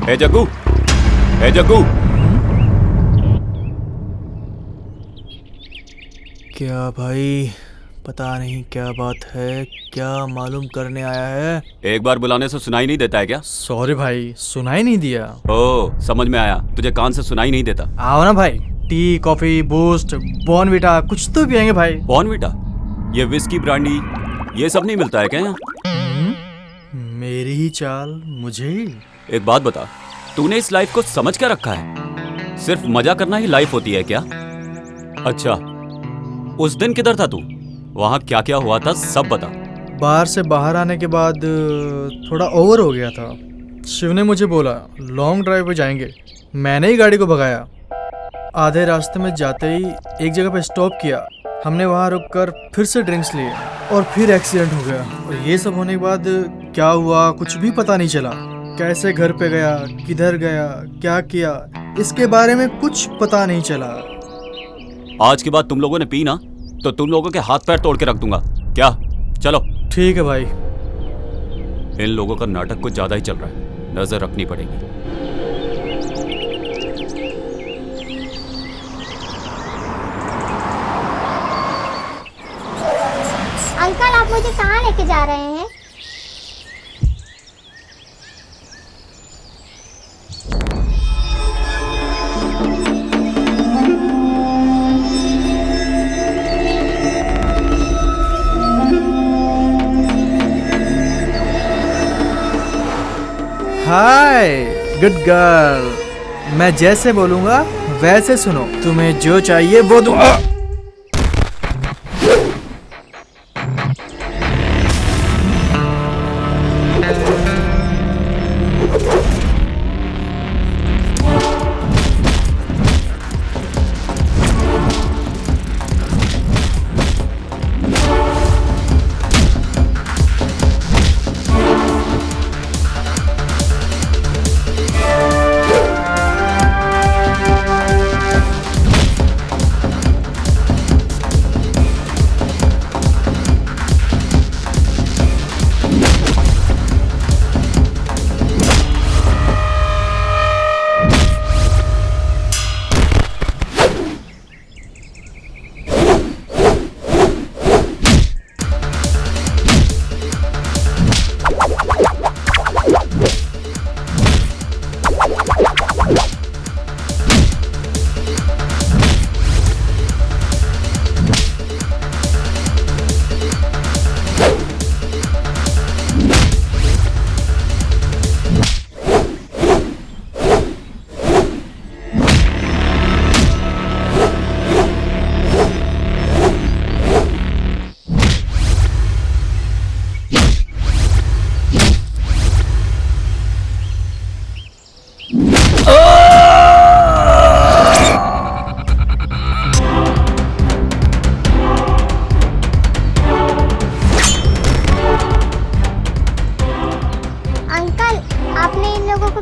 ए जग्गू, ए जग्गू। क्या भाई, पता नहीं क्या बात है, क्या मालूम करने आया है। एक बार बुलाने से सुनाई नहीं देता है क्या? सॉरी भाई, सुनाई नहीं दिया। ओ, समझ में आया, तुझे कान से सुनाई नहीं देता। आओ ना भाई, टी, कॉफी, बूस्ट, बॉर्नविटा कुछ तो पियेंगे भाई। बॉर्नविटा, ये विस्की, ब्रांडी, ये सब नहीं मिलता है क्या यहाँ? मेरी ही चाल, मुझे ही। एक बात बता, तूने इस लाइफ को समझ क्या रखा है? सिर्फ मजा करना ही लाइफ होती है क्या? अच्छा, उस दिन किधर था तू? वहाँ क्या क्या हुआ था सब बता। बाहर से बाहर आने के बाद थोड़ा ओवर हो गया था। शिव ने मुझे बोला लॉन्ग ड्राइव पे जाएंगे, मैंने ही गाड़ी को भगाया। आधे रास्ते में जाते ही एक जगह पे स्टॉप किया, हमने वहाँ रुककर फिर से ड्रिंक्स लिए और फिर एक्सीडेंट हो गया। और ये सब होने के बाद क्या हुआ कुछ भी पता नहीं चला। कैसे घर पे गया, किधर गया, क्या किया, इसके बारे में कुछ पता नहीं चला। आज के बाद तुम लोगों ने पी ना तो तुम लोगों के हाथ पैर तोड़ के रख दूंगा। क्या? चलो। ठीक है भाई। इन लोगों का नाटक कुछ ज्यादा ही चल रहा है, नजर रखनी पड़ेगी। अंकल, आप मुझे कहाँ लेके जा रहे हैं? हाय गुड गर्ल, मैं जैसे बोलूँगा वैसे सुनो, तुम्हें जो चाहिए वो दूंगा।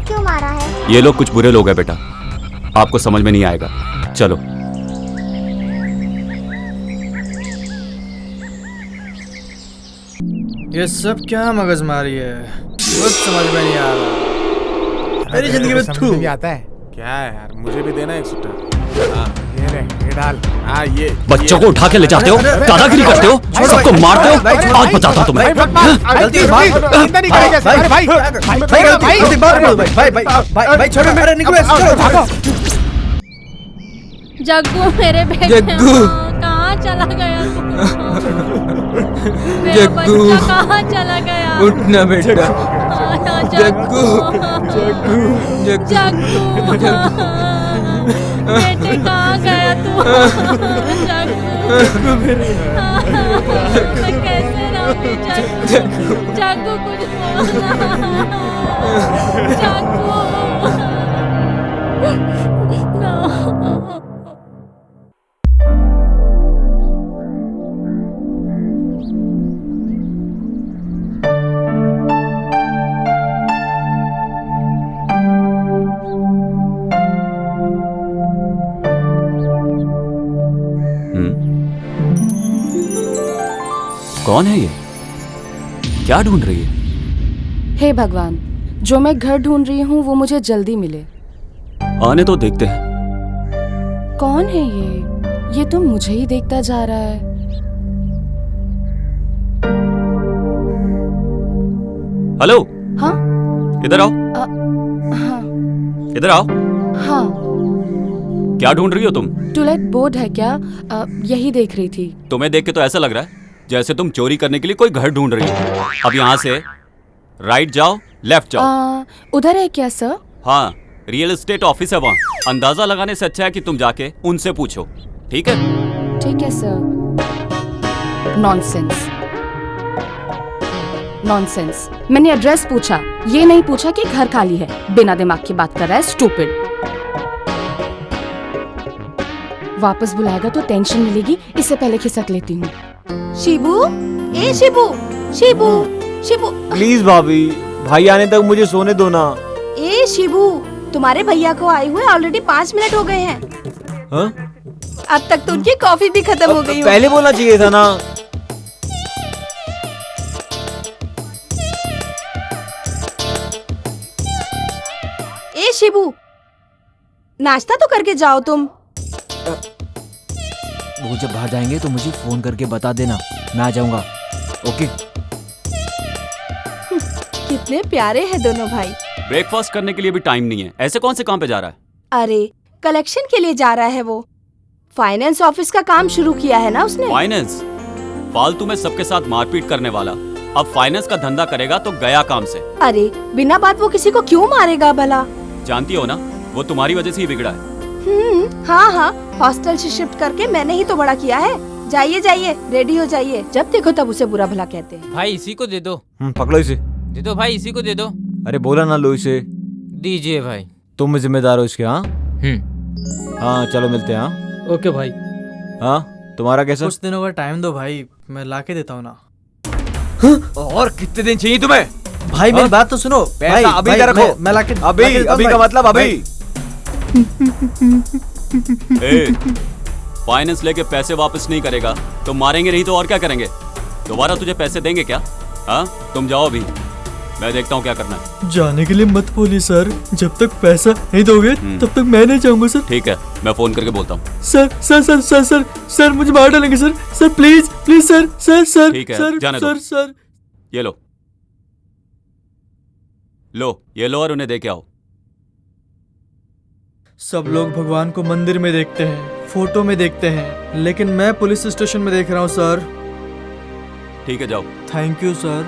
क्यों मारा है? ये लोग कुछ बुरे लोग हैं बेटा, आपको समझ में नहीं आएगा। चलो। ये सब क्या मगजमारी है, कुछ समझ में नहीं आ रहा। मेरी जिंदगी में समझ में आता है क्या है यार? मुझे भी देना एक सुट्टा। ये ले, ये डाल। ये बच्चों को उठा के ले जाते हो, दादागिरी करते हो, सबको मारते हो। आज बताता हूँ तुम्हें। जग्गू मेरे बेटे, जग्गू कहाँ चला गया तू? जग्गू कहाँ चला गया? उठना बेटा। जग्गू, जग्गू जग्गू बेटे कहाँ गया तू? जग्गू मैं कैसे रहूं? जग्गू कुछ बोलना। जग्गू कौन है ये? क्या ढूंढ रही है? हे भगवान, जो मैं घर ढूंढ रही हूँ वो मुझे जल्दी मिले। आने तो देखते हैं। कौन है ये तो मुझे ही देखता जा रहा है। हेलो, हाँ इधर आओ। हाँ इधर आओ। हाँ, क्या ढूंढ रही हो तुम? टूलेट बोर्ड है क्या? यही देख रही थी। तुम्हें देख के तो ऐसा लग रहा है जैसे तुम चोरी करने के लिए कोई घर ढूंढ रही हो। अब यहाँ से राइट जाओ, लेफ्ट जाओ। उधर है क्या सर? हाँ, रियल एस्टेट ऑफिस है वहाँ। अंदाजा लगाने से अच्छा है कि तुम जाके उनसे पूछो, ठीक है? ठीक है सर। Nonsense, nonsense. मैंने एड्रेस पूछा, ये नहीं पूछा कि घर खाली है। बिना दिमाग की बात कर रहा है, स्टूपिड। वापस बुलाएगा तो टेंशन मिलेगी, इससे पहले खिसक लेती हूँ। शिबू, ए शिबू, शिबू, शिबू। प्लीज भाभी, भाई आने तक मुझे सोने दो ना। ए शिबू, तुम्हारे भैया को आए हुए ऑलरेडी 5 मिनट हो गए हैं। हाँ? अब तक तो उनकी कॉफी भी खत्म हो गई। पहले बोलना चाहिए था ना। ए शिबू, नाश्ता तो करके जाओ तुम। वो जब बाहर जाएंगे तो मुझे फोन करके बता देना, मैं आ जाऊंगा। ओके। कितने प्यारे हैं दोनों भाई। ब्रेकफास्ट करने के लिए भी टाइम नहीं है। ऐसे कौन से काम पे जा रहा है? अरे कलेक्शन के लिए जा रहा है वो। फाइनेंस ऑफिस का काम शुरू किया है ना उसने। फाइनेंस? फालतू में सबके साथ मारपीट करने वाला अब फाइनेंस का धंधा करेगा तो गया काम से। अरे बिना बात वो किसी को क्यों मारेगा भला? जानती हो ना, वो तुम्हारी वजह से ही बिगड़ा है। हाँ हाँ, हॉस्टल से शिफ्ट करके मैंने ही तो बड़ा किया है। जाइए जाइए, रेडी हो जाइए। जब देखो तब उसे बुरा भला कहते हैं। भाई इसी को दे दो। पकड़ो इसे। दे दो भाई, इसी को दे दो। अरे बोला ना लो इसे। दीजिए भाई। तुम जिम्मेदार हो इसके। हाँ हाँ, चलो मिलते हैं। हाँ ओके भाई। हाँ, तुम्हारा कैसा? कुछ दिनों का टाइम दो भाई, मैं लाके देता हूँ ना। और कितने दिन चाहिए तुम्हें? भाई मेरी बात तो सुनो। पैसा भाई, अभी भाई, इधर रखो। मैं लाके अभी देता हूँ अभी का भाई। मतलब अभी। ए, फाइनेंस लेके पैसे वापस नहीं करेगा तो मारेंगे नहीं तो और क्या करेंगे? दोबारा तुझे पैसे देंगे क्या? हाँ, तुम जाओ अभी, मैं देखता हूँ क्या करना है। जाने के लिए मत बोलिए सर, जब तक पैसा नहीं दोगे तब तक मैं नहीं जाऊंगा सर। ठीक है, मैं फोन करके बोलता हूँ। Sir sir sir sir sir sir मुझे मार डालेंगे sir. Sir please please sir sir sir. ठीक है, सर, जाने दो। सर सर ये लो, ये लो और उन्हें दे के आओ। सब लोग भगवान को मंदिर में देखते हैं, फोटो में देखते हैं, लेकिन मैं पुलिस स्टेशन में देख रहा हूँ सर। ठीक है, जाओ। थैंक यू सर,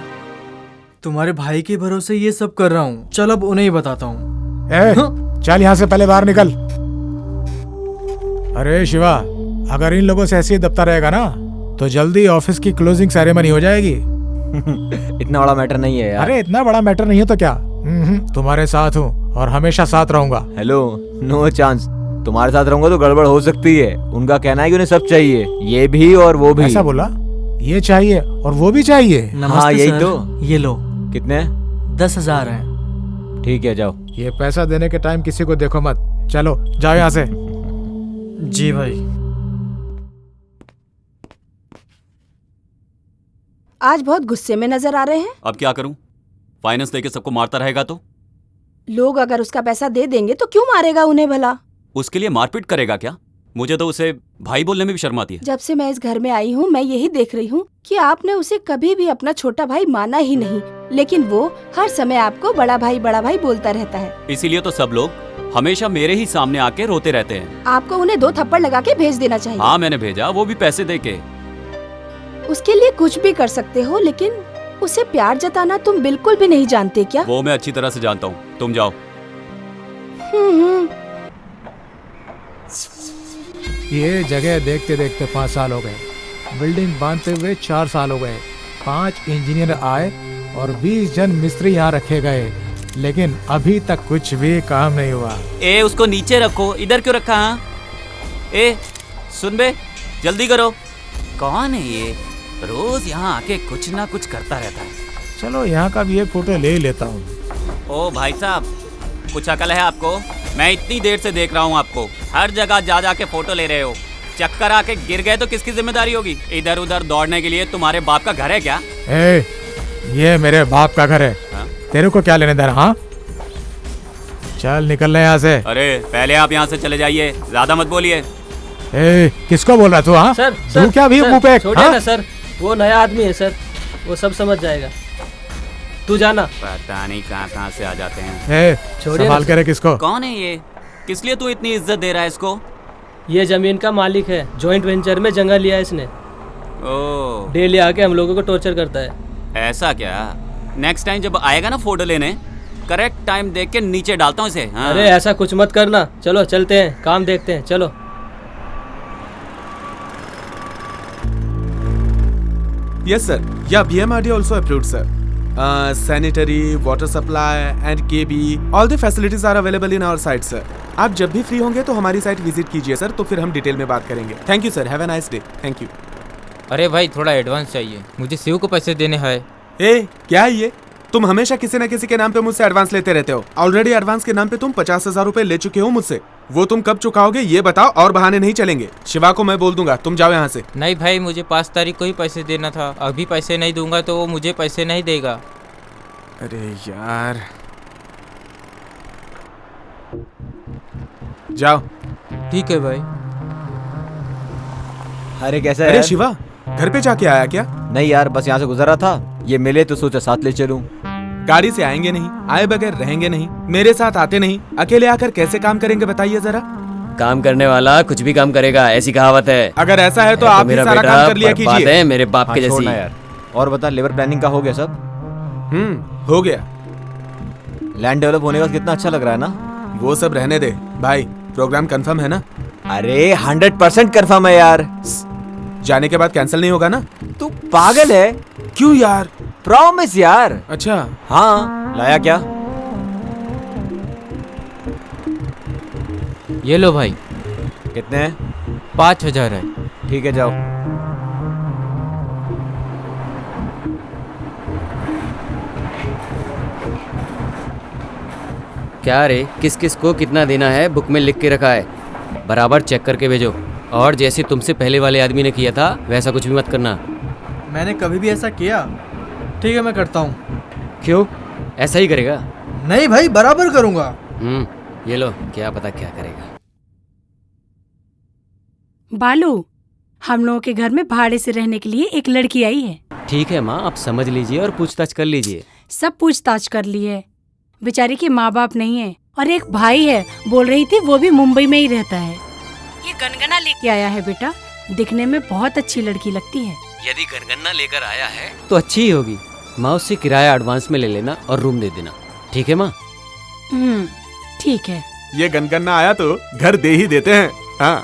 तुम्हारे भाई के भरोसे ये सब कर रहा हूँ। चल अब उन्हें ही बताता हूँ। चल यहाँ से पहले बाहर निकल। अरे शिवा, अगर इन लोगों से ऐसे ही दबता रहेगा ना तो जल्दी ऑफिस की क्लोजिंग सेरेमनी हो जाएगी। इतना बड़ा मैटर नहीं है यार। अरे इतना बड़ा मैटर नहीं है तो क्या, तुम्हारे साथ हूँ और हमेशा साथ रहूंगा। Hello, no chance. तुम्हारे साथ रहूंगा तो गड़बड़ हो सकती है। उनका कहना है कि उन्हें सब चाहिए, ये भी और वो भी। ऐसा बोला? ये चाहिए और वो भी चाहिए? नमस्ते हाँ, यही सर। तो। ये लो। कितने? 10,000 है। ठीक है, जाओ। ये पैसा देने के टाइम किसी को देखो मत। चलो जाओ यहाँ से। जी भाई। आज बहुत गुस्से में नजर आ रहे हैं। अब क्या करूं? फाइनेंस लेके सबको मारता रहेगा तो? लोग अगर उसका पैसा दे देंगे तो क्यों मारेगा उन्हें भला? उसके लिए मारपीट करेगा क्या? मुझे तो उसे भाई बोलने में भी शर्म आती है। जब से मैं इस घर में आई हूँ मैं यही देख रही हूँ कि आपने उसे कभी भी अपना छोटा भाई माना ही नहीं, लेकिन वो हर समय आपको बड़ा भाई बोलता रहता है। इसीलिए तो सब लोग हमेशा मेरे ही सामने आके रोते रहते हैं। आपको उन्हें 2 थप्पड़ लगा के भेज देना चाहिए। हाँ, मैंने भेजा, वो भी पैसे दे के। उसके लिए कुछ भी कर सकते हो, लेकिन उसे प्यार जताना तुम बिल्कुल भी नहीं जानते क्या? वो मैं अच्छी तरह से जानता हूँ, तुम जाओ। ये जगह देखते देखते 5 साल हो गए, बिल्डिंग बांधते हुए 4 साल हो गए, 5 इंजीनियर आए और 20 जन मिस्त्री यहाँ रखे गए, लेकिन अभी तक कुछ भी काम नहीं हुआ। ए, उसको नीचे रखो, इधर क्यों रखा? हाँ, ए सुन बे, जल्दी करो। कौन है ये? रोज यहाँ आके कुछ ना कुछ करता रहता है। चलो यहाँ का भी एक फोटो ले ही लेता हूँ। ओ भाई साहब, कुछ अकल है आपको? मैं इतनी देर से देख रहा हूँ आपको, हर जगह जा जा के फोटो ले रहे हो। चक्कर आके गिर गए तो किसकी जिम्मेदारी होगी? इधर उधर दौड़ने के लिए तुम्हारे बाप का घर है क्या? ए, ये मेरे बाप का घर है। हाँ? तेरे को क्या लेने देना? हाँ, चल निकल रहे यहाँ से। अरे पहले आप यहाँ से चले जाइए, ज्यादा मत बोलिए। ए, किसको बोल रहा तू? हाँ सर तू क्या भी मुंह पे? छोड़िए हाँ? ना सर, वो नया आदमी है सर, वो सब समझ जाएगा। तू जाना। पता नहीं कहाँ से आ जाते हैं। ए, छोड़िए संभाल ना के रख किसको। कौन है ये? किस लिए तू इतनी इज्जत दे रहा है इसको? ये जमीन का मालिक है, जॉइंट वेंचर में जगह लिया है इसने। ओह, डेली आके हम लोगों को टॉर्चर करता है। ऐसा क्या? नेक्स्ट टाइम जब आएगा ना फोटो लेने, करेक्ट टाइम देख के नीचे डालता हूँ इसे। हाँ। अरे ऐसा कुछ मत करना, चलो चलते हैं, काम देखते हैं, चलो। Yes, sir. Yeah, BMRD also approved, sir. Sanitary, water supply and KB, all the facilities are available in our site, sir. आप जब भी फ्री होंगे तो हमारी साइट विजिट कीजिए सर, तो फिर हम डिटेल में बात करेंगे। Thank you sir, have a nice day. Thank you. अरे भाई थोड़ा एडवांस चाहिए, मुझे शिव को पैसे देने हैं। ए, क्या है ये? तुम हमेशा किसी न किसी के नाम पे मुझसे एडवांस लेते रहते हो। ऑलरेडी एडवांस के नाम पे तुम 50,000 रुपए ले चुके हो मुझसे। वो तुम कब चुकाओगे ये बताओ, और बहाने नहीं चलेंगे। शिवा को मैं बोल दूंगा, तुम जाओ यहाँ से। नहीं भाई, मुझे 5 तारीख को ही पैसे देना था, अभी पैसे नहीं दूंगा तो वो मुझे पैसे नहीं देगा। अरे यार, जाओ। ठीक है भाई। अरे कैसा है अरे यार? शिवा, घर पे जाके आया क्या? नहीं यार, बस यहाँ से गुजरा था, ये मिले तो सोचा साथ ले चलूं। गाड़ी से आएंगे नहीं, आए बगैर रहेंगे नहीं, मेरे साथ आते नहीं, अकेले आकर कैसे काम करेंगे बताइए जरा। काम करने वाला कुछ भी काम करेगा, ऐसी कहावत है। अगर ऐसा है तो आप भी मेरा सारा बेटा काम कर लिया बर्बाद कीजिए। है मेरे बाप के हाँ, जैसी। छोड़ना यार। और बता, लेबर प्लानिंग का हो गया सब? हो गया। लैंड डेवलप होने का कितना अच्छा लग रहा है ना? वो सब रहने दे भाई, प्रोग्राम कंफर्म है ना? अरे 100% कंफर्म है यार। जाने के बाद कैंसिल नहीं होगा ना? तू पागल है? क्यों यार? प्रॉमिस यार। अच्छा हाँ, लाया क्या? ये लो भाई। कितने हैं? 5,000 है। ठीक है, जाओ। क्या रे, किस किस को कितना देना है बुक में लिख के रखा है, बराबर चेक करके भेजो। और जैसे तुमसे पहले वाले आदमी ने किया था वैसा कुछ भी मत करना। मैंने कभी भी ऐसा किया? ठीक है, मैं करता हूँ। क्यों, ऐसा ही करेगा? नहीं भाई, बराबर करूँगा। ये लो, क्या पता क्या करेगा। बालू, हम लोगों के घर में भाड़े से रहने के लिए एक लड़की आई है। ठीक है माँ, आप समझ लीजिए और पूछताछ कर लीजिए। सब पूछताछ कर ली है। बेचारी के माँ बाप नहीं है और एक भाई है, बोल रही थी वो भी मुंबई में ही रहता है। ये गनगना लेके आया है बेटा, दिखने में बहुत अच्छी लड़की लगती है। यदि गनगना लेकर आया है तो अच्छी ही होगी। माँ, उससे किराया एडवांस में ले लेना और रूम दे देना, ठीक है माँ? ठीक है। ये गनगना आया तो घर दे ही देते हैं। हाँ,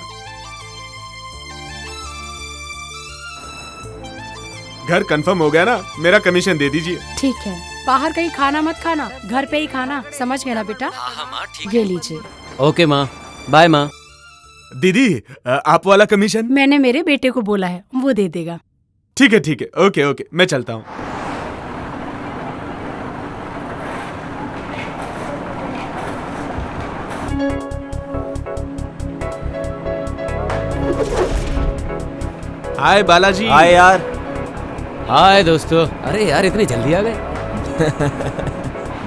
घर कंफर्म हो गया ना, मेरा कमीशन दे दीजिए। ठीक है, बाहर कहीं खाना मत खाना, घर पे ही खाना, समझ गए ना बेटा? हाँ माँ, ठीक ये लीजिए। ओके माँ, बाय माँ। दीदी, आप वाला कमीशन? मैंने मेरे बेटे को बोला है, वो दे देगा। ठीक है ठीक है, ओके ओके, मैं चलता हूँ। हाय बालाजी। हाय यार। हाय दोस्तों। अरे यार, इतनी जल्दी आ गए?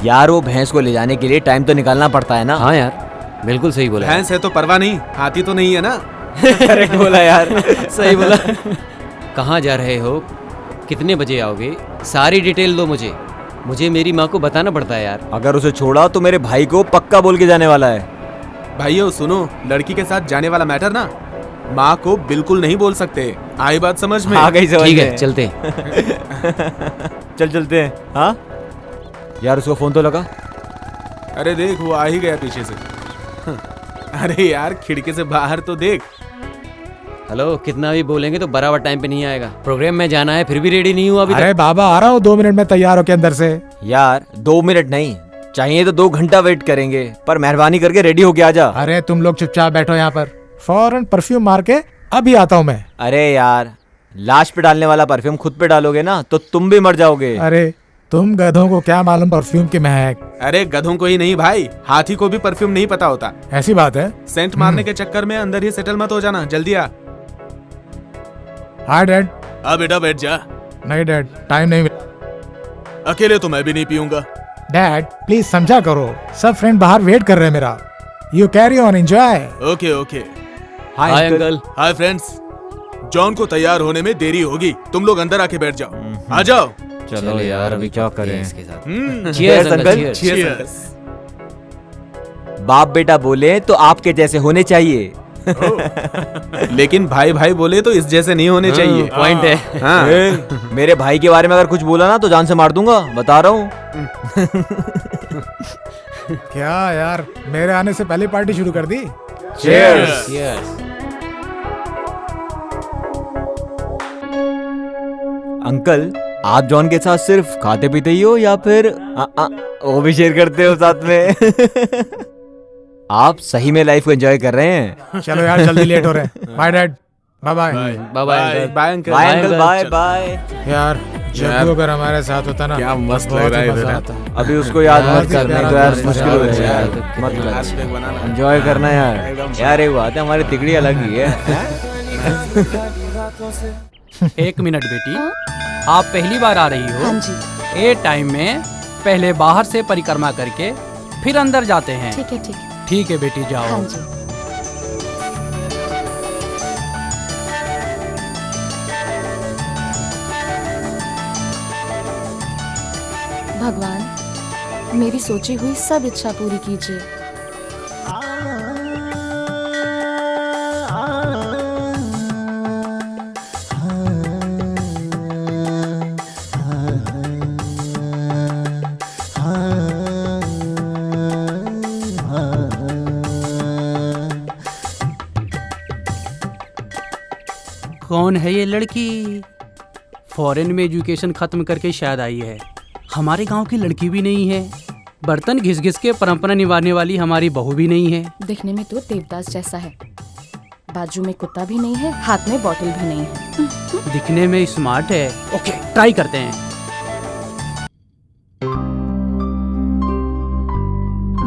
यार, वो भैंस को ले जाने के लिए टाइम तो निकालना पड़ता है ना। हाँ यार, बिल्कुल सही बोला। भैंस है तो परवाह नहीं, हाथी तो नहीं है ना? करेक्ट बोला यार। सही बोला। कहाँ जा रहे हो, कितने बजे आओगे, सारी डिटेल दो मुझे। मुझे मेरी माँ को बताना पड़ता है यार। अगर उसे छोड़ा तो मेरे भाई को पक्का बोल के जाने वाला है। भाइयों सुनो, लड़की के साथ जाने वाला मैटर ना माँ को बिल्कुल नहीं बोल सकते। आई बात समझ में? आ गई समझ में। ठीक है, चलते हैं। चलते हैं। हाँ यार, उसको फोन तो लगा। अरे देख, वो आ ही गया पीछे से। अरे यार, खिड़की से बाहर तो देख। हेलो, कितना भी बोलेंगे तो बराबर टाइम पे नहीं आएगा। प्रोग्राम में जाना है, फिर भी रेडी नहीं हुआ अभी अरे तक। बाबा, आ रहा हूँ 2 मिनट में, तैयार हो के अंदर से। यार 2 मिनट नहीं चाहिए तो 2 घंटा वेट करेंगे, पर मेहरबानी करके रेडी होके आ जा। अरे तुम लोग चुपचाप बैठो यहाँ पर, फौरन परफ्यूम मार के अभी आता हूँ मैं। अरे यार, लाश पे डालने वाला परफ्यूम खुद पे डालोगे ना तो तुम भी मर जाओगे। अरे तुम गधों को क्या मालूम परफ्यूम की महक। अरे गधों को ही नहीं भाई, हाथी को भी परफ्यूम नहीं पता होता। ऐसी बात है? सेंट मारने के चक्कर में अंदर ही सेटल मत हो जाना, जल्दी आ। हाँ डैड। आ बेटा बैठ जा। नहीं डैड, टाइम नहीं मिला। अकेले तो मैं भी नहीं पीऊंगा। डैड प्लीज समझा करो, सब फ्रेंड बाहर वेट कर रहे हैं मेरा। You carry on, enjoy. Okay okay. Hi uncle. Hi friends. John को तैयार होने में देरी होगी, तुम लोग अंदर आके बैठ जाओ। आ जाओ। चलो यार, अभी क्या करें इसके साथ। Cheers, uncle. Cheers. बाप बेटा बोले तो आपके जैसे होने चाहिए। लेकिन भाई भाई बोले तो इस जैसे नहीं होने चाहिए। पॉइंट है। हाँ। मेरे भाई के बारे में अगर कुछ बोला ना तो जान से मार दूंगा, बता रहा हूँ। क्या यार, मेरे आने से पहले पार्टी शुरू कर दी। Cheers. अंकल, आप जॉन के साथ सिर्फ खाते पीते ही हो या फिर वो भी शेयर करते हो साथ में? आप सही में लाइफ को एंजॉय कर रहे हैं। चलो यार, जल्दी लेट हो रहे हैं। Bye dad. Bye bye. Bye bye bye uncle. Bye uncle. Bye bye. यार जब अगर हमारे साथ होता ना, क्या मस्त बहुत लग रहा है मजा इधर। आता। अभी उसको याद मत कर, नहीं तो यार मुश्किल हो यार, जाएगा। मत एंजॉय करना यार। यार एक बात है, हमारी तिकड़ी अलग ही है। एक मिनट बेटी, आप पहली बार आ रही हो? हाँ जी। ए टाइम में पहले बाहर से परिक्रमा करके फिर अंदर जाते हैं। ठीक है, ठीक है। ठीक है बेटी, जाओ। हाँ जी। भगवान, मेरी सोची हुई सब इच्छा पूरी कीजिए। कौन है ये लड़की? फॉरेन में एजुकेशन खत्म करके शायद आई है। हमारे गांव की लड़की भी नहीं है। बर्तन घिस घिस के परंपरा निभाने वाली हमारी बहू भी नहीं है। दिखने में तो देवदास जैसा है, बाजू में कुत्ता भी नहीं है, हाथ में बोतल भी नहीं है। दिखने में स्मार्ट है। ओके, ट्राई करते हैं।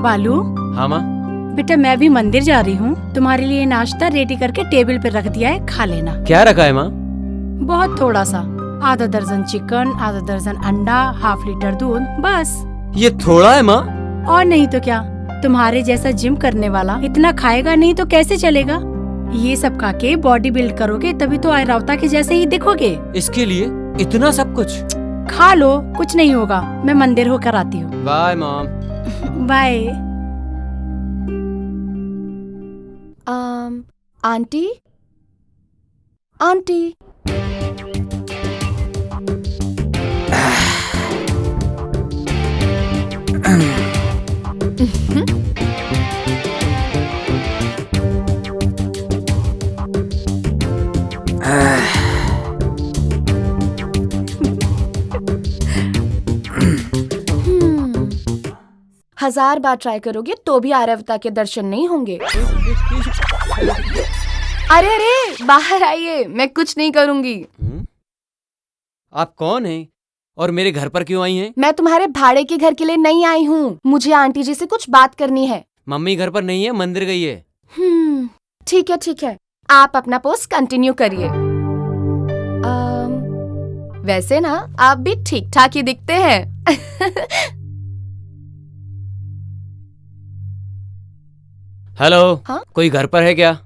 बालू, हाँ माँ। बेटा मैं भी मंदिर जा रही हूँ, तुम्हारे लिए नाश्ता रेडी करके टेबल पे रख दिया है, खा लेना। क्या रखा है माँ? बहुत थोड़ा सा, आधा दर्जन चिकन, आधा दर्जन अंडा, ½ लीटर दूध, बस। ये थोड़ा है माँ? और नहीं तो क्या, तुम्हारे जैसा जिम करने वाला इतना खाएगा नहीं तो कैसे चलेगा। ये सब खा के बॉडी बिल्ड करोगे तभी तो आयरावता के जैसे ही दिखोगे। इसके लिए इतना सब कुछ? खा लो, कुछ नहीं होगा। मैं मंदिर होकर आती हूँ। Bye mom. Bye. Aunty, aunty. हजार बार ट्राई करोगे तो भी आर्यवता के दर्शन नहीं होंगे। अरे अरे, बाहर आइए, मैं कुछ नहीं करूंगी। आप कौन हैं और मेरे घर पर क्यों आई हैं? मैं तुम्हारे भाड़े के घर के लिए नहीं आई हूँ, मुझे आंटी जी से कुछ बात करनी है। मम्मी घर पर नहीं है, मंदिर गई है। ठीक है ठीक है, आप अपना पोस्ट कंटिन्यू करिए। वैसे ना आप भी ठीक ठाक ही दिखते हैं। हेलो। हाँ? कोई घर पर है क्या?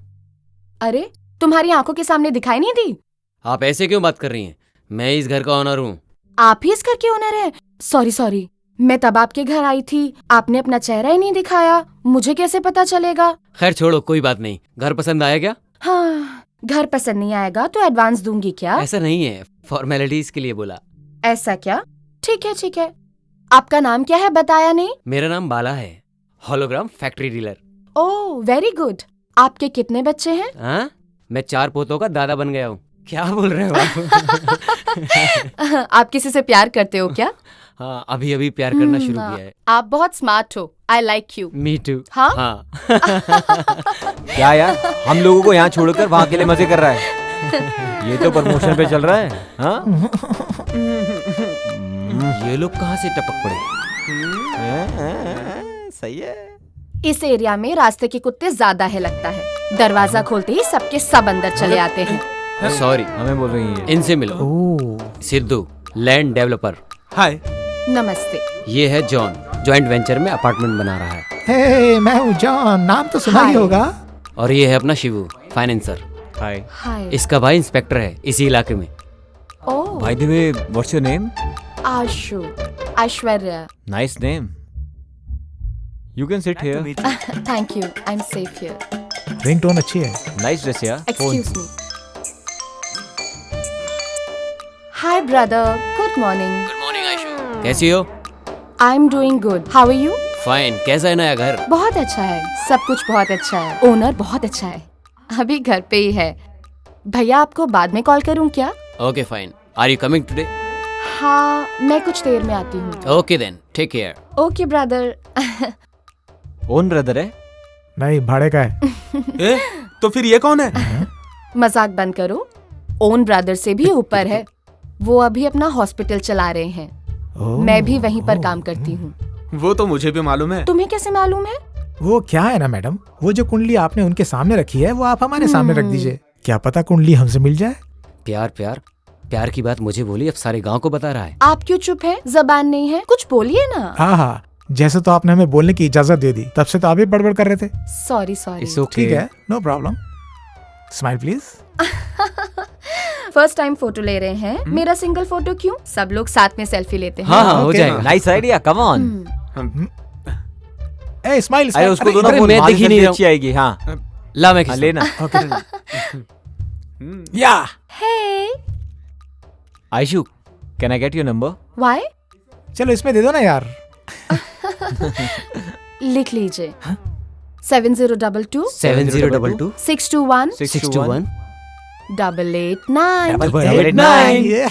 अरे, तुम्हारी आंखों के सामने दिखाई नहीं दी? आप ऐसे क्यों बात कर रही हैं? मैं इस घर का ओनर हूँ। आप ही इस घर के ओनर हैं? सॉरी सॉरी, मैं तब आपके घर आई थी, आपने अपना चेहरा ही नहीं दिखाया, मुझे कैसे पता चलेगा। खैर छोड़ो, कोई बात नहीं। घर पसंद आया क्या? हाँ, घर पसंद नहीं आएगा तो एडवांस दूंगी क्या? ऐसा नहीं है, फॉर्मेलिटीज के लिए बोला। ऐसा क्या? ठीक है ठीक है। आपका नाम क्या है बताया नहीं? मेरा नाम बाला है, hologram factory dealer. Oh very good. आपके कितने बच्चे हैं? हाँ, मैं 4 पोतों का दादा बन गया हूँ। क्या बोल रहे हो आप? आप किसी से प्यार करते हो क्या? हाँ, अभी अभी प्यार करना शुरू किया है। आप बहुत स्मार्ट हो, I like you. Me too. हाँ? हाँ। क्या यार, हम लोगों को यहाँ छोड़कर वहाँ के लिए मजे कर रहा है। ये तो प्रमोशन पे चल रहा है। हाँ? ये लोग कहाँ से टपक पड़े? सही है। इस एरिया में रास्ते के कुत्ते ज्यादा है लगता है। दरवाजा खोलते ही सबके सब अंदर चले आते हैं। सॉरी, हमें बोल रही है। इनसे मिलो। Sidhu, land developer. हाय। नमस्ते। ये है जॉन, जॉइंट वेंचर में अपार्टमेंट बना रहा है। हे, मैं हूँ जॉन, नाम तो सुना ही Hi. होगा। और ये है अपना शिवू, फाइनेंसर। हाय। हाय। इसका भाई इंस्पेक्टर है इसी इलाके में। Oh, by the way, what's your name? Ashu, Aishwarya. Nice name. You can sit here. Thank you, I am safe here. Ringtone अच्छी है। नाइस ड्रेस यार। Excuse me. Hi brother, good morning. Good morning Ayshu. कैसी हो? I am doing good, how are you? Fine. कैसा है नया घर? बहुत अच्छा है, सब कुछ बहुत अच्छा है। ओनर बहुत अच्छा है, अभी घर पे ही है। भैया आपको बाद में कॉल करूं क्या? Okay fine. Are you coming today? हाँ, मैं कुछ देर में आती हूँ। Okay then, take care. Okay brother. Own brother है? नहीं, भाड़े का है। ए, तो फिर ये कौन है? मजाक बंद करो, ओन ब्रदर से भी ऊपर है। वो अभी अपना हॉस्पिटल चला रहे हैं, मैं भी वहीं पर काम करती हूँ। वो तो मुझे भी मालूम है। तुम्हें कैसे मालूम है? वो क्या है ना मैडम, वो जो कुंडली आपने उनके सामने रखी है वो आप हमारे सामने रख दीजिए। क्या पता कुंडली हमसे मिल जाए। प्यार प्यार प्यार की बात मुझे बोली, अब सारे गांव को बता रहा है। आप क्यों चुप है? जबान नहीं है, कुछ बोलिए ना। हाँ हाँ, जैसे तो आपने हमें बोलने की इजाजत दे दी, तब से तो आप भी बड़बड़ कर रहे थे। Sorry sorry. ठीक है, no problem. Smile please. First time photo ले रहे हैं, मेरा सिंगल फोटो क्यों? सब लोग साथ में सेल्फी लेते हैं। हाँ हाँ, हो जाएगा। Nice idea, come on. A smile. अरे उसको दो ना, अरे फोन मैं दिख ही नहीं रहा अच्छी आएगी। हाँ ला, मैं हाँ, लेना। Yeah hey, Ayshu, can I get your number? Why? चलो इसमें दे दो ना यार। लिख लीजिए। 7022 7022 621 621 889। 889।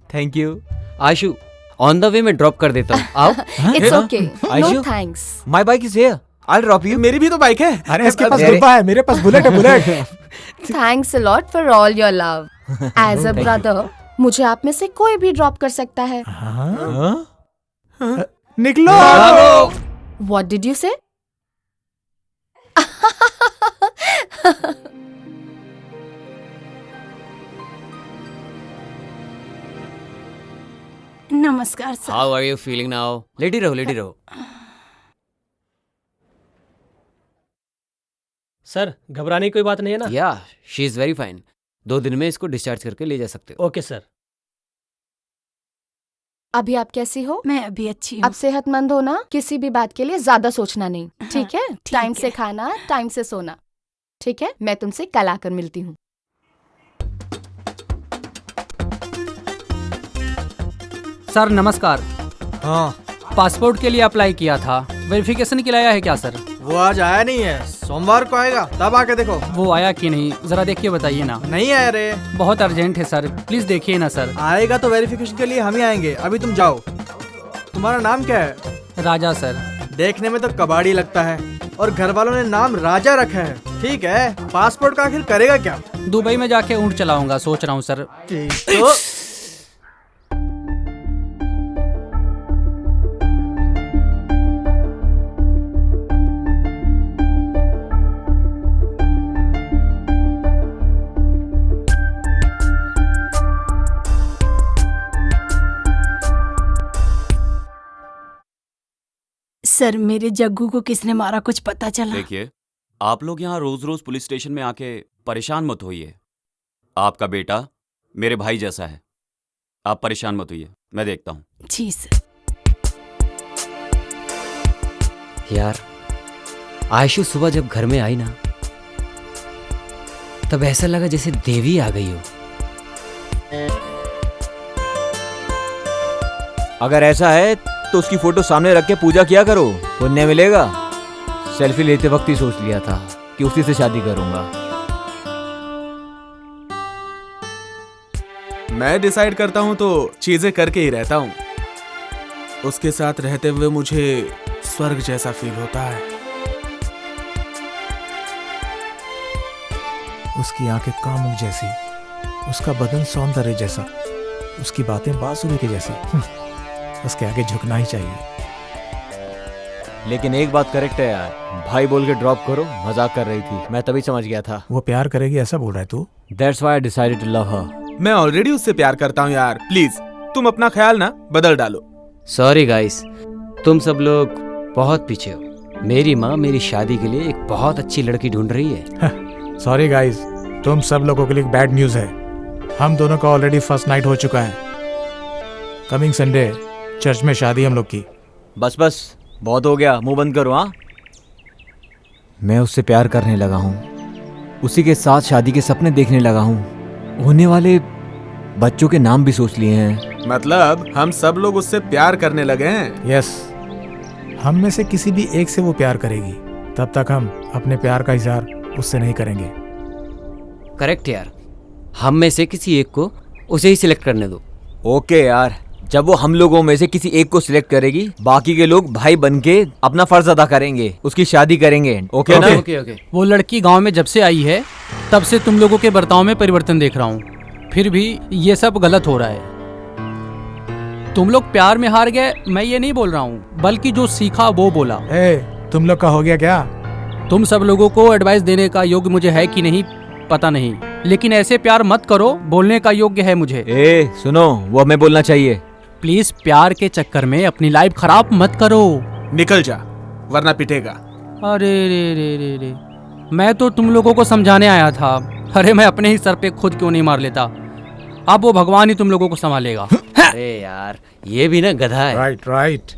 Thank you. Ayshu, on the way में ड्रॉप कर देता हूँ, आओ। It's okay, no Ayshu? Thanks. My bike is here, I will drop you. मेरी भी तो बाइक है। अरे इसके पास गुब्बा है, मेरे पास बुलेट है, bullet. Thanks a lot for all your love. As a brother, मुझे आप में से कोई भी ड्रॉप कर सकता है। निकलो। What did you say? नमस्कार sir. How are you feeling now? लेटी रहो, लेटी रहो। सर, घबराने की कोई बात नहीं है ना? या, शी इज वेरी फाइन। 2 दिन में इसको डिस्चार्ज करके ले जा सकते हो। Okay sir. अभी आप कैसी हो? मैं अभी अच्छी हूँ। अब सेहतमंद हो ना, किसी भी बात के लिए ज्यादा सोचना नहीं, ठीक है? टाइम से खाना, टाइम से सोना, ठीक है? मैं तुमसे कल आकर मिलती हूँ। सर नमस्कार। हाँ, पासपोर्ट के लिए अप्लाई किया था, वेरिफिकेशन के लिए आया है क्या सर? वो आज आया नहीं है, सोमवार को आएगा, तब आके देखो। वो आया कि नहीं, जरा देख के बताइए ना। नहीं आया रे। बहुत अर्जेंट है सर, प्लीज देखिए ना सर। आएगा तो वेरिफिकेशन के लिए हम ही आएंगे, अभी तुम जाओ। तुम्हारा नाम क्या है? राजा सर। देखने में तो कबाड़ी लगता है, और घर वालों ने नाम राजा रखा है। ठीक है, पासपोर्ट का आखिर करेगा क्या? दुबई में जाके ऊँट चलाऊंगा, सोच रहा हूँ सर। तो सर, मेरे जग्गू को किसने मारा, कुछ पता चला? देखिए, आप लोग यहाँ रोज रोज पुलिस स्टेशन में आके परेशान मत होइए। आपका बेटा मेरे भाई जैसा है, आप परेशान मत होइए, मैं देखता हूँ। जी सर। यार, आयशु सुबह जब घर में आई ना, तब ऐसा लगा जैसे देवी आ गई हो। अगर ऐसा है तो उसकी फोटो सामने रख के पूजा किया करो, पुण्य मिलेगा। सेल्फी लेते वक्त ही सोच लिया था कि उसी से शादी करूंगा। मैं डिसाइड करता हूँ तो चीजें करके ही रहता हूँ। उसके साथ रहते हुए मुझे स्वर्ग जैसा फील होता है। उसकी आंखें कामुक जैसी, उसका बदन सौंदर्य जैसा, उसकी बातें बांसुरी के जैसी। उसके आगे झुकना ही चाहिए। लेकिन एक बात करेक्ट है यार, भाई बोल के ड्रॉप करो, मजाक कर रही थी, मैं तभी समझ गया था। वो प्यार करेगी ऐसा बोल रहा है तू? That's why I decided to love her. मैं ऑलरेडी उससे प्यार करता हूँ यार, प्लीज तुम अपना ख्याल ना बदल डालो। सॉरी गाइस, तुम सब लोग बहुत पीछे हो। मेरी माँ मेरी शादी के लिए एक बहुत अच्छी लड़की ढूंढ रही है। सॉरी गाइस, तुम सब लोगों के लिए बैड न्यूज़ है। हम दोनों का ऑलरेडी फर्स्ट नाइट हो चुका है। कमिंग संडे चर्च में शादी हम लोग की। बस बस, बहुत हो गया, मुंह बंद करो। हाँ, मैं उससे प्यार करने लगा हूँ, उसी के साथ शादी के सपने देखने लगा हूँ। होने वाले बच्चों के नाम भी सोच लिए हैं। मतलब हम सब लोग उससे प्यार करने लगे हैं। यस, हम में से किसी भी एक से वो प्यार करेगी, तब तक हम अपने प्यार का इजहार उससे नहीं करेंगे। करेक्ट यार, हम में से किसी एक को उसे ही सिलेक्ट करने दो। ओके यार, जब वो हम लोगों में से किसी एक को सिलेक्ट करेगी, बाकी के लोग भाई बनके अपना फर्ज अदा करेंगे, उसकी शादी करेंगे। ओके ना? ओके। वो लड़की गांव में जब से आई है तब से तुम लोगों के बर्ताव में परिवर्तन देख रहा हूँ, फिर भी ये सब गलत हो रहा है। तुम लोग प्यार में हार गए, मैं ये नहीं बोल रहा हूँ, बल्कि जो सीखा वो बोला। तुम लोग का हो गया क्या? तुम सब लोगों को एडवाइस देने का योग्य मुझे है कि नहीं पता नहीं, लेकिन ऐसे प्यार मत करो, बोलने का योग्य है मुझे। सुनो, वो हमें बोलना चाहिए। प्लीज प्यार के चक्कर में अपनी लाइफ खराब मत करो। निकल जा, वरना पिटेगा। अरे रे, मैं तो तुम लोगों को समझाने आया था। अरे मैं अपने ही सर पे खुद क्यों नहीं मार लेता। अब वो भगवान ही तुम लोगों को संभालेगा। अरे यार, ये भी ना गधा है। राइट।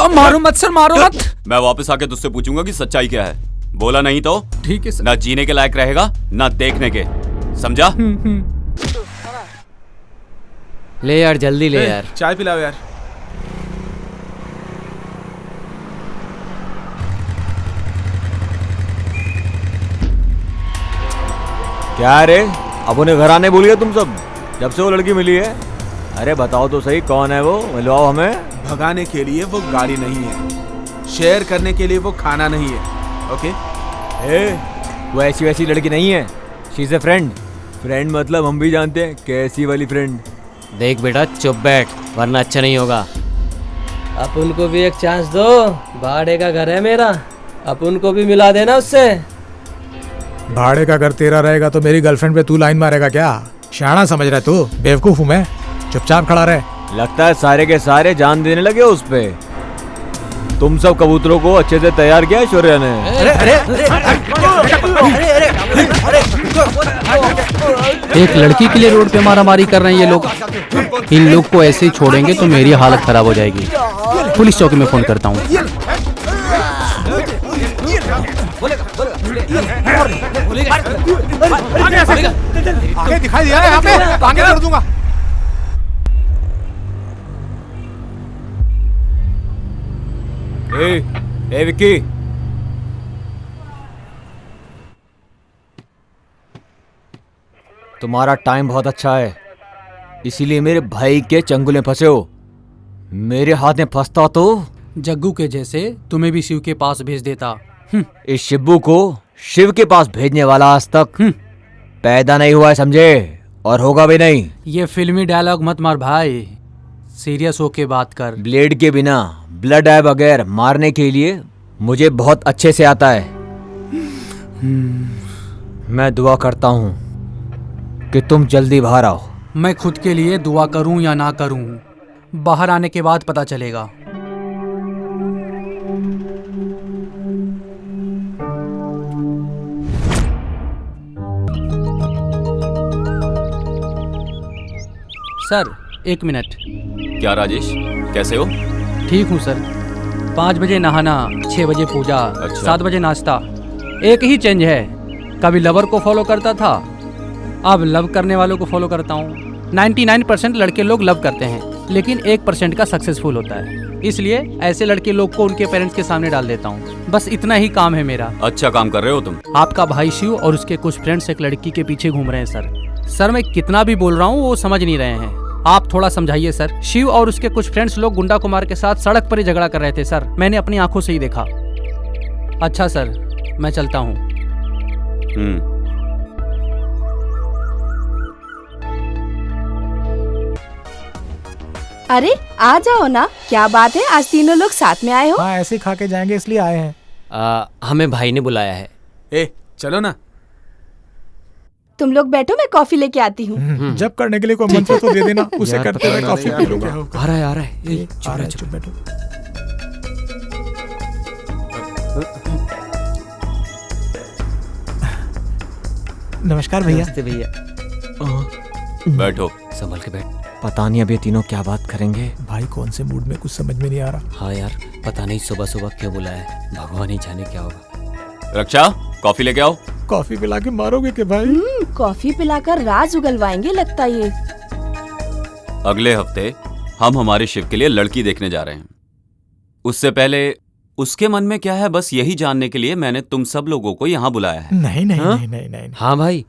मारो मत सर, मारो मत। मैं वापस आके तुझसे पूछूंगा कि सच्चाई क्या है। बोला नहीं तो ठीक है सर। ना जीने के लायक रहेगा ना देखने के, समझा? ले यार जल्दी ले यार। चाय पिलाओ यार। क्या रे, अब उन्हें घर आने भूल गए तुम सब जब से वो लड़की मिली है? अरे बताओ तो सही, कौन है वो? मिलवाओ हमें। भगाने के लिए वो गाड़ी नहीं है, शेयर करने के लिए वो खाना नहीं है। ओके वो ऐसी वैसी लड़की नहीं है, she is a friend. Friend मतलब हम भी जानते हैं कैसी वाली फ्रेंड। देख बेटा चुप बैठ वरना अच्छा नहीं होगा। आप उनको भी एक चांस दो, भाड़े का घर है मेरा, आप उनको भी मिला देना उससे। भाड़े का घर तेरा रहेगा तो मेरी गर्लफ्रेंड पे तू लाइन मारेगा क्या? शाना समझ रहा है तू? बेवकूफ हूँ मैं, चुपचाप खड़ा रहे। लगता है सारे के सारे जान देने लगे उस पे। तुम सब कबूतरों को अच्छे से तैयार किया है शौर्य ने। एक लड़की के लिए रोड पे मारामारी कर रहे हैं ये लोग। इन लोग को ऐसे ही छोड़ेंगे तो मेरी हालत खराब हो जाएगी। पुलिस चौकी में फोन करता हूँ। आगे दिखाई दिया है यहाँ पे, आगे कर दूंगा। ए विक्की, तुम्हारा टाइम बहुत अच्छा है, इसीलिए मेरे भाई के चंगुल में फंसे हो। मेरे हाथ में फंसता तो जग्गू के जैसे तुम्हें भी शिव के पास भेज देता। इस शिब्बू को शिव के पास भेजने वाला आज तक पैदा नहीं हुआ है, समझे? और होगा भी नहीं। ये फिल्मी डायलॉग मत मार भाई, सीरियस होके बात कर। ब्लेड के बिना ब्लड आए बगैर मारने के लिए मुझे बहुत अच्छे से आता है। मैं दुआ करता हूँ कि तुम जल्दी बाहर आओ। मैं खुद के लिए दुआ करूं या ना करूं, बाहर आने के बाद पता चलेगा। Sir 1 minute. क्या राजेश, कैसे हो? ठीक हूँ सर। 5 बजे नहाना, 6 बजे पूजा, अच्छा। 7 बजे नाश्ता। एक ही चेंज है, कभी लवर को फॉलो करता था, अब लव करने वालों को फॉलो करता हूँ। 99% लड़के लोग लव करते हैं, लेकिन 1% का सक्सेसफुल होता है। इसलिए ऐसे लड़के लोग को उनके पेरेंट्स के सामने डाल देता हूँ। बस इतना ही काम है मेरा। अच्छा काम कर रहे हो तुम। आपका भाई शिव और उसके कुछ फ्रेंड्स एक लड़की के पीछे घूम रहे हैं सर। सर मैं कितना भी बोल रहा हूँ वो समझ नहीं रहे हैं, आप थोड़ा समझाइए सर। शिव और उसके कुछ फ्रेंड्स लोग गुंडा कुमार के साथ सड़क पर ही झगड़ा कर रहे थे सर, मैंने अपनी आंखों से ही देखा। अच्छा सर, मैं चलता हूँ। अरे आ जाओ ना, क्या बात है, आज तीनों लोग साथ में आए हो? हाँ ऐसे ही खा के जाएंगे इसलिए आए हैं। हमें भाई ने बुलाया है। ए चलो ना। तुम लोग बैठो, मैं कॉफी लेके आती हूँ। जब करने के लिए कोई मंत्र तो दे देना, उसे करते हुए कॉफी पी लूंगा। आ रहा है। चुप बैठो। नमस्कार भैया। बैठो। संभल के बैठ। पता नहीं अब ये तीनों क्या बात करेंगे। भाई कौन से मूड में, कुछ समझ में नहीं आ रहा। हाँ यार, पता नहीं सुबह सुबह क्यों बुलाया है, भगवान ही जाने क्या होगा। रक्षा, कॉफी लेके आओ। कॉफी पिला के मारोगे के भाई? कॉफी पिलाकर राज उगलवाएंगे लगता ये। अगले हफ्ते हम हमारे शिव के लिए लड़की देखने जा रहे हैं। उससे पहले उसके मन में क्या है बस यही जानने के लिए मैंने तुम सब लोगों को यहाँ बुलाया है। नहीं नहीं नहीं नहीं नहीं। हाँ भाई,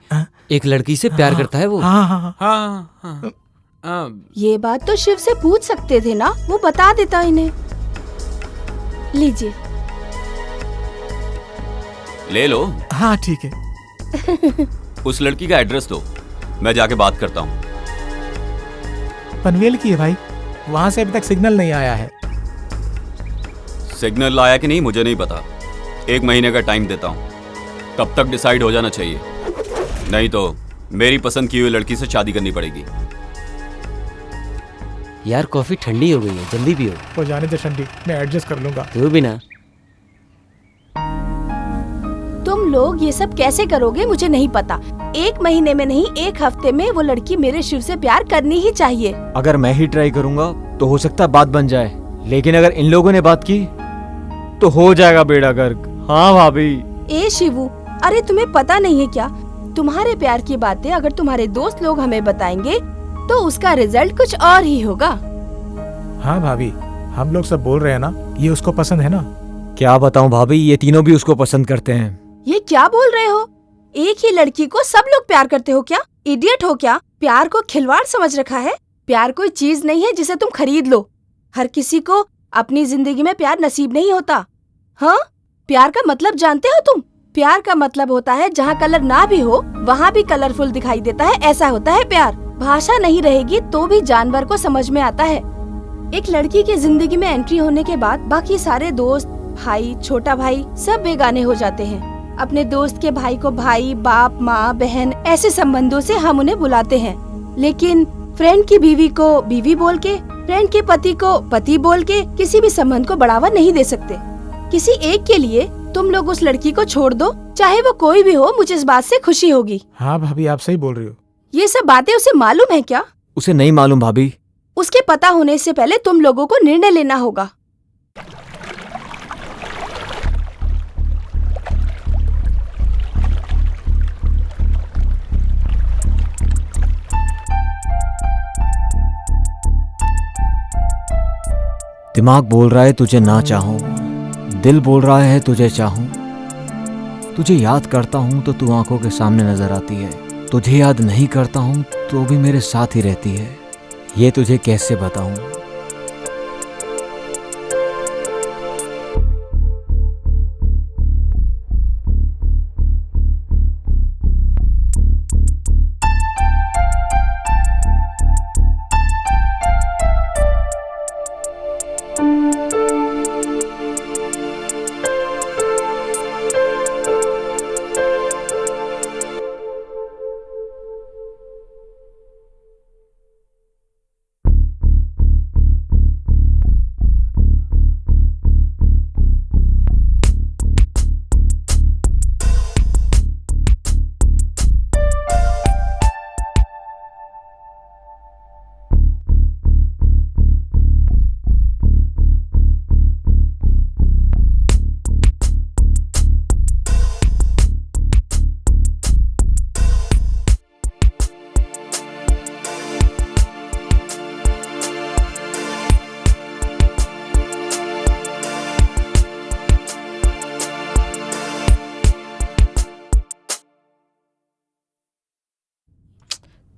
एक लड़की से प्यार करता है वो। हाँ। ये बात तो शिव से पूछ सकते थे ना, वो बता देता इन्हें। लीजिए। ले लो। हाँ ठीक है। उस लड़की का एड्रेस दो, मैं जाके बात करता हूँ। पनवेल की है भाई, वहां से अभी तक सिग्नल नहीं आया है। सिग्नल आया कि नहीं मुझे नहीं पता, 1 महीने का टाइम देता हूँ, तब तक डिसाइड हो जाना चाहिए, नहीं तो मेरी पसंद की हुई लड़की से शादी करनी पड़ेगी। यार कॉफी ठंडी हो गई है, जल्दी पियो। हो जाने दे ठंडी, मैं एडजस्ट कर लूंगा। तू भी ना। तुम लोग ये सब कैसे करोगे मुझे नहीं पता। 1 महीने में नहीं, 1 हफ्ते में वो लड़की मेरे शिव से प्यार करनी ही चाहिए। अगर मैं ही ट्राई करूंगा तो हो सकता है बात बन जाए, लेकिन अगर इन लोगों ने बात की तो हो जाएगा बेड़ा गर्क। हाँ भाभी, ए शिवू, अरे तुम्हें पता नहीं है क्या, तुम्हारे प्यार की बातें अगर तुम्हारे दोस्त लोग हमें बताएंगे तो उसका रिजल्ट कुछ और ही होगा। हाँ भाभी, हम लोग सब बोल रहे हैं ना, ये उसको पसंद है ना। क्या बताऊं भाभी, ये तीनों भी उसको पसंद करते हैं। ये क्या बोल रहे हो? एक ही लड़की को सब लोग प्यार करते हो क्या? इडियट हो क्या? प्यार को खिलवाड़ समझ रखा है? प्यार कोई चीज नहीं है जिसे तुम खरीद लो। हर किसी को अपनी जिंदगी में प्यार नसीब नहीं होता। हाँ, प्यार का मतलब जानते हो तुम? प्यार का मतलब होता है जहाँ कलर ना भी हो वहाँ भी कलरफुल दिखाई देता है, ऐसा होता है प्यार। भाषा नहीं रहेगी तो भी जानवर को समझ में आता है। एक लड़की की जिंदगी में एंट्री होने के बाद बाकी सारे दोस्त, भाई, छोटा भाई सब बेगाने हो जाते हैं। अपने दोस्त के भाई को भाई, बाप, माँ, बहन ऐसे संबंधों से हम उन्हें बुलाते हैं। लेकिन फ्रेंड की बीवी को बीवी बोल के, फ्रेंड के पति को पति बोल के किसी भी संबंध को बढ़ावा नहीं दे सकते। किसी एक के लिए तुम लोग उस लड़की को छोड़ दो, चाहे वो कोई भी हो, मुझे इस बात से खुशी होगी। हाँ भाभी, आप सही बोल रही हो। ये सब बातें उसे मालूम है क्या? उसे नहीं मालूम भाभी। उसके पता होने से पहले तुम लोगों को निर्णय लेना होगा। दिमाग बोल रहा है तुझे ना चाहूं, दिल बोल रहा है तुझे चाहूं। तुझे याद करता हूं तो तू आंखों के सामने नजर आती है, तुझे याद नहीं करता हूं तो भी मेरे साथ ही रहती है। ये तुझे कैसे बताऊं।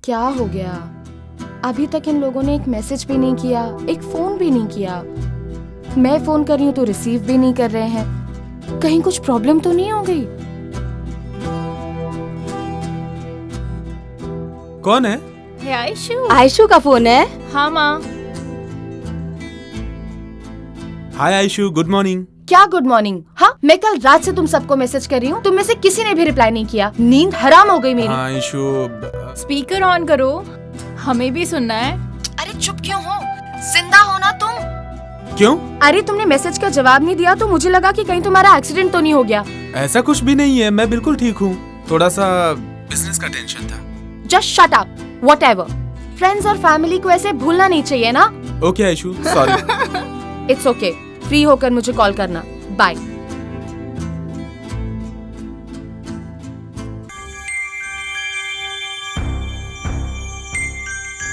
क्या हो गया? अभी तक इन लोगों ने एक मैसेज भी नहीं किया, एक फोन भी नहीं किया। मैं फोन कर रही हूँ तो रिसीव भी नहीं कर रहे हैं। कहीं कुछ प्रॉब्लम तो नहीं हो गई? कौन है? आयशु। आयशु का फोन है? हाँ माँ। हाय आयशु, गुड मॉर्निंग। क्या गुड मॉर्निंग? हाँ, मैं कल रात से तुम सबको मैसेज कर रही हूँ, तुम में से किसी ने भी रिप्लाई नहीं किया। नींद हराम हो गई मेरी। हाँ आयशु, स्पीकर ऑन करो, हमें भी सुनना है। अरे चुप क्यों हो? जिंदा हो ना तुम? क्यों? अरे तुमने मैसेज का जवाब नहीं दिया तो मुझे लगा कि कहीं तुम्हारा एक्सीडेंट तो नहीं हो गया। ऐसा कुछ भी नहीं है, मैं बिल्कुल ठीक हूँ। थोड़ा सा बिजनेस का टेंशन था। Just shut up, whatever. Friends और फैमिली को ऐसे भूलना नहीं चाहिए ना। Okay Aishu, sorry. It's okay, free होकर मुझे कॉल करना। बाय।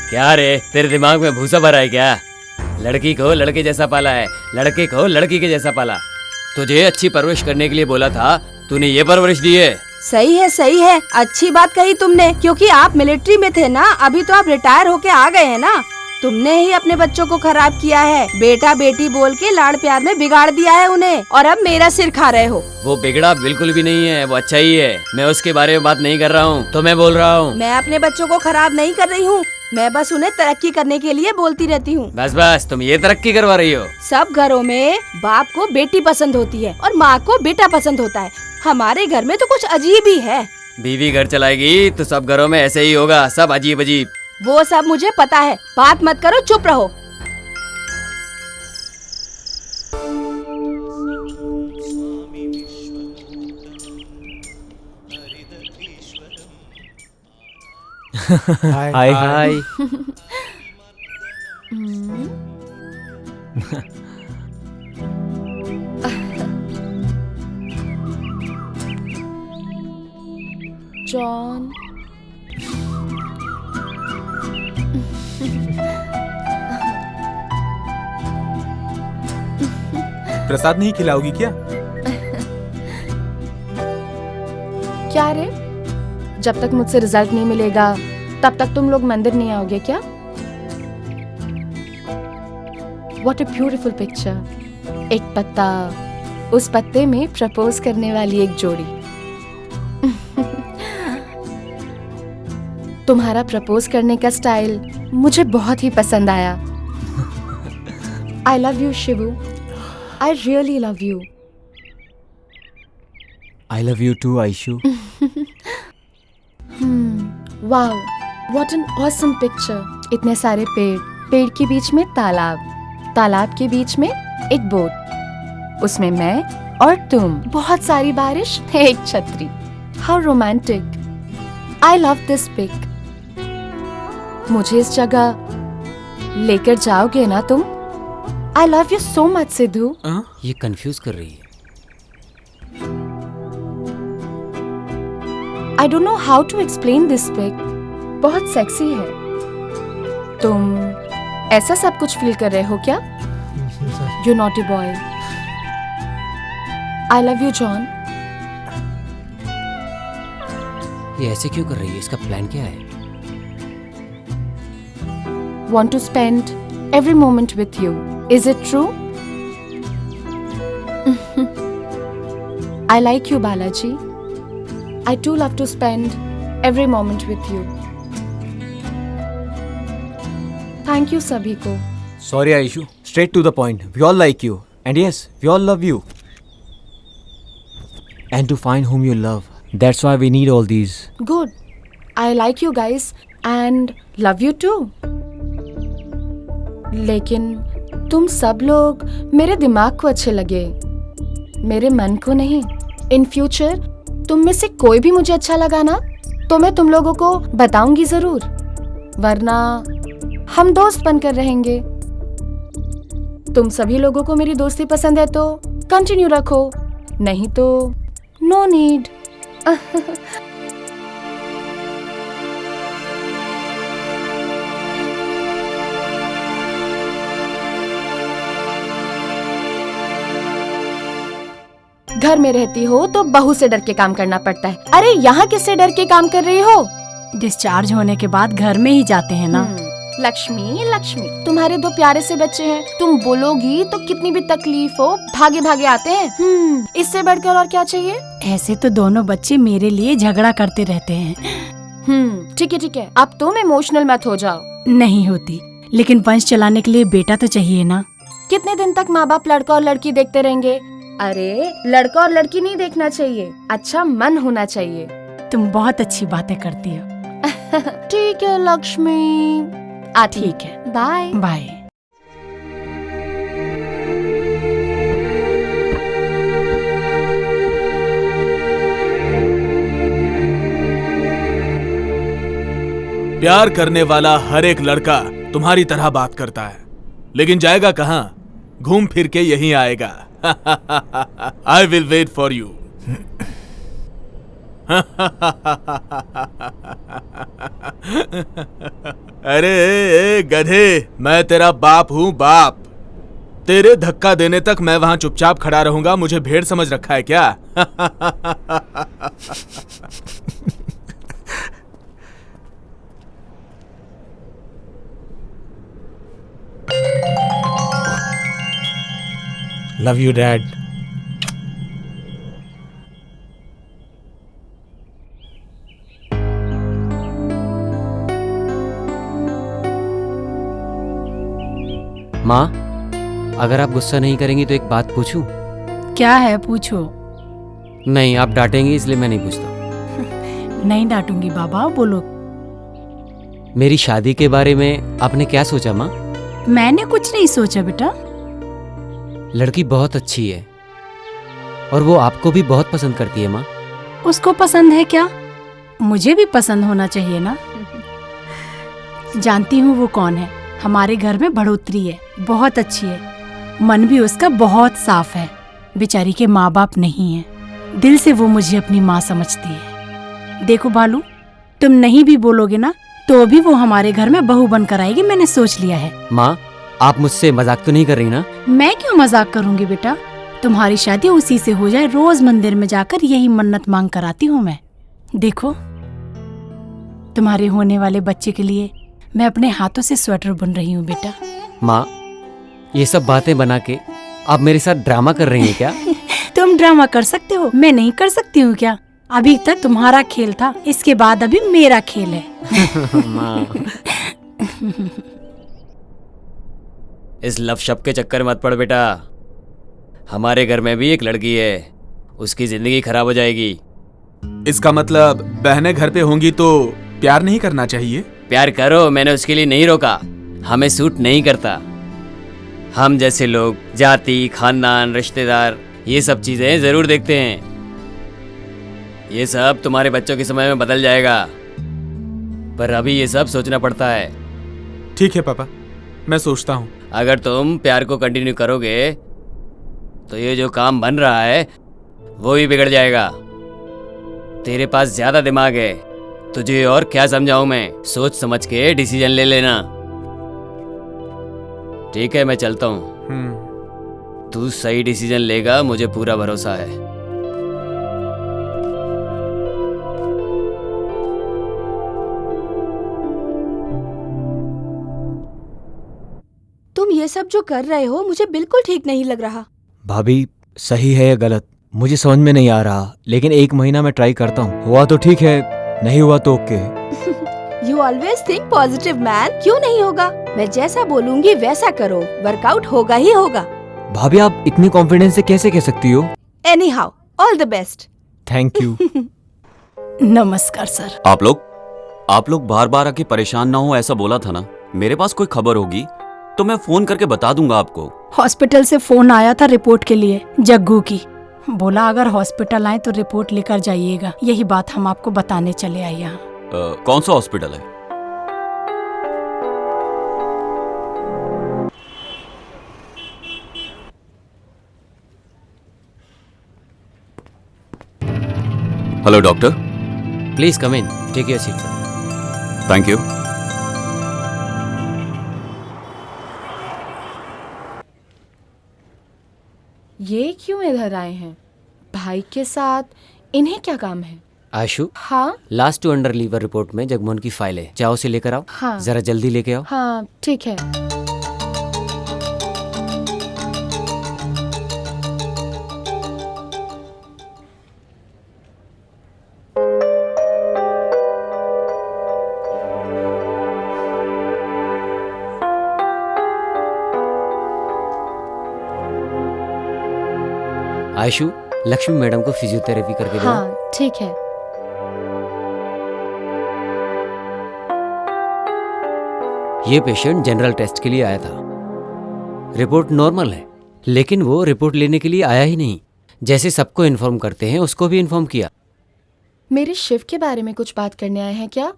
क्या रे, तेरे दिमाग में भूसा भरा है क्या? लड़की को लड़के जैसा पाला है, लड़के को लड़की के जैसा पाला। तुझे अच्छी परवरिश करने के लिए बोला था, तूने ये परवरिश दी है। सही है, सही है, अच्छी बात कही तुमने, क्योंकि आप मिलिट्री में थे ना, अभी तो आप रिटायर होके आ गए हैं ना। तुमने ही अपने बच्चों को खराब किया है, बेटा बेटी बोल के लाड़ प्यार में बिगाड़ दिया है उन्हें, और अब मेरा सिर खा रहे हो। वो बिगड़ा बिल्कुल भी नहीं है, वो अच्छा ही है। मैं उसके बारे में बात नहीं कर रहा हूँ, तो मैं बोल रहा हूँ। मैं अपने बच्चों को खराब नहीं कर रही हूँ, मैं बस उन्हें तरक्की करने के लिए बोलती रहती हूँ। बस बस, तुम ये तरक्की करवा रही हो। सब घरों में बाप को बेटी पसंद होती है और माँ को बेटा पसंद होता है। हमारे घर में तो कुछ अजीब ही है। बीवी घर चलाएगी तो सब घरों में ऐसे ही होगा, सब अजीब अजीब। वो सब मुझे पता है, बात मत करो, चुप रहो। हाय हाय। जॉन। प्रसाद नहीं खिलाओगी क्या? क्या रे, जब तक मुझसे रिजल्ट नहीं मिलेगा तब तक तुम लोग मंदिर नहीं आओगे क्या? What a beautiful picture. एक पत्ता, उस पत्ते में प्रपोज करने वाली एक जोड़ी। तुम्हारा प्रपोज करने का स्टाइल मुझे बहुत ही पसंद आया। I love you, Shibu. I really love you. I love you too, Aishu. Wow, what an awesome picture. इतने सारे पेड़, पेड़ के बीच में तालाब, तालाब के बीच में एक बोट, उसमें मैं और तुम, बहुत सारी बारिश, एक छतरी। How romantic. I love this pic. मुझे इस जगह लेकर जाओगे ना तुम? I love you so much, Sidhu. ये कंफ्यूज कर रही है। I don't know how to explain this pic. बहुत सेक्सी है। तुम ऐसा सब कुछ फील कर रहे हो क्या? You naughty boy. I love you, John. ये ऐसे क्यों कर रही है? इसका प्लान क्या है? Want to spend every moment with you. Is it true? I like you, Balaji. I too love to spend every moment with you. Thank you सभी को। Sorry, Aishu. Straight to the point. We all like you. And yes, we all love you. And to find whom you love. That's why we need all these. Good. I like you guys and love you too. लेकिन तुम सब लोग मेरे दिमाग को अच्छे लगे, मेरे मन को नहीं। इन फ्यूचर तुम में से कोई भी मुझे अच्छा लगा ना तो मैं तुम लोगों को बताऊंगी जरूर, वरना हम दोस्त बनकर रहेंगे। तुम सभी लोगों को मेरी दोस्ती पसंद है तो कंटिन्यू रखो, नहीं तो नो नीड। घर में रहती हो तो बहू से डर के काम करना पड़ता है। अरे यहाँ किससे डर के काम कर रही हो? डिस्चार्ज होने के बाद घर में ही जाते हैं ना। लक्ष्मी, लक्ष्मी, तुम्हारे दो प्यारे से बच्चे हैं, तुम बोलोगी तो कितनी भी तकलीफ हो भागे भागे आते हैं। इससे बढ़कर और क्या चाहिए? ऐसे तो दोनों बच्चे मेरे लिए झगड़ा करते रहते हैं। ठीक है ठीक है, अब तुम इमोशनल मत हो जाओ। नहीं होती, लेकिन वंश चलाने के लिए बेटा तो चाहिए ना। कितने दिन तक माँ बाप लड़का और लड़की देखते रहेंगे? अरे लड़का और लड़की नहीं देखना चाहिए, अच्छा मन होना चाहिए। तुम बहुत अच्छी बातें करती हो। ठीक है लक्ष्मी, ठीक है, बाय बाय। प्यार करने वाला हर एक लड़का तुम्हारी तरह बात करता है, लेकिन जाएगा कहाँ? घूम फिर के यहीं आएगा। I will wait for you. अरे ए गधे, मैं तेरा बाप हूँ, बाप। तेरे धक्का देने तक मैं वहां चुपचाप खड़ा रहूंगा? मुझे भेड़ समझ रखा है क्या? Love you, Dad. माँ, अगर आप गुस्सा नहीं करेंगी तो एक बात पूछूं? क्या है, पूछो। नहीं, आप डांटेंगी इसलिए मैं नहीं पूछता। नहीं डांटूंगी बाबा, बोलो। मेरी शादी के बारे में आपने क्या सोचा माँ? मैंने कुछ नहीं सोचा बेटा। लड़की बहुत अच्छी है और वो आपको भी बहुत पसंद करती है माँ। उसको पसंद है क्या? मुझे भी पसंद होना चाहिए ना। जानती हूँ वो कौन है। हमारे घर में बढ़ोतरी है, बहुत अच्छी है, मन भी उसका बहुत साफ है। बेचारी के माँ बाप नहीं है, दिल से वो मुझे अपनी माँ समझती है। देखो बालू, तुम नहीं भी बोलोगे ना तो भी वो हमारे घर में बहू बनकर आएगी, मैंने सोच लिया है। माँ, आप मुझसे मजाक तो नहीं कर रही ना? मैं क्यों मजाक करूंगी बेटा, तुम्हारी शादी उसी से हो जाए, रोज मंदिर में जाकर यही मन्नत मांग कर आती हूँ मैं। देखो, तुम्हारे होने वाले बच्चे के लिए मैं अपने हाथों से स्वेटर बुन रही हूँ बेटा। माँ, ये सब बातें बना के आप मेरे साथ ड्रामा कर रही हैं क्या? तुम ड्रामा कर सकते हो, मैं नहीं कर सकती हूँ क्या? अभी तक तुम्हारा खेल था, इसके बाद अभी मेरा खेल है। माँ, इस लव शब्द के चक्कर मत पड़ बेटा। हमारे घर में भी एक लड़की है, उसकी जिंदगी खराब हो जाएगी। इसका मतलब बहनें घर पे होंगी तो प्यार नहीं करना चाहिए? प्यार करो, मैंने उसके लिए नहीं रोका, हमें सूट नहीं करता। हम जैसे लोग जाति, खानदान, रिश्तेदार, ये सब चीजें जरूर देखते हैं। ये सब तुम्हारे बच्चों के समय में बदल जाएगा, पर अभी ये सब सोचना पड़ता है। ठीक है पापा, मैं सोचता हूँ। अगर तुम प्यार को कंटिन्यू करोगे तो ये जो काम बन रहा है वो भी बिगड़ जाएगा। तेरे पास ज्यादा दिमाग है, तुझे और क्या समझाऊं मैं? सोच समझ के डिसीजन ले लेना। ठीक है, मैं चलता हूँ। तू सही डिसीजन लेगा, मुझे पूरा भरोसा है। तुम ये सब जो कर रहे हो मुझे बिल्कुल ठीक नहीं लग रहा। भाभी, सही है या गलत मुझे समझ में नहीं आ रहा, लेकिन 1 महीना मैं ट्राई करता हूँ। हुआ तो ठीक है, नहीं हुआ तो okay. You always think positive man। क्यों नहीं होगा? मैं जैसा बोलूंगी वैसा करो, वर्कआउट होगा ही होगा। भाभी, आप इतनी कॉन्फिडेंस से कैसे कह सकती हो? Anyhow, all the best। Thank you. नमस्कार सर। आप लोग बार बार आके परेशान ना हो ऐसा बोला था ना। मेरे पास कोई खबर होगी तो मैं फोन करके बता दूंगा आपको। हॉस्पिटल से फोन आया था रिपोर्ट के लिए, जग्गू की। बोला अगर हॉस्पिटल आए तो रिपोर्ट लेकर जाइएगा। यही बात हम आपको बताने चले आए यहाँ। कौन सा हॉस्पिटल है? Hello doctor. Please come in, take your seat sir. Thank you. ये क्यों इधर आए हैं? भाई के साथ इन्हें क्या काम है? आशु, हाँ last two under liver report में जगमोहन की फाइल है, जाओ उसे लेकर आओ। हाँ। जरा जल्दी लेके आओ। हाँ ठीक है। आयशु, लक्ष्मी मैडम को फिजियोथेरेपी करके दो। हाँ ठीक है। ये पेशेंट जनरल टेस्ट के लिए आया था। रिपोर्ट नॉर्मल है, लेकिन वो रिपोर्ट लेने के लिए आया ही नहीं। जैसे सबको इन्फॉर्म करते हैं, उसको भी इन्फॉर्म किया। मेरे शिव के बारे में कुछ बात करने आए हैं क्या?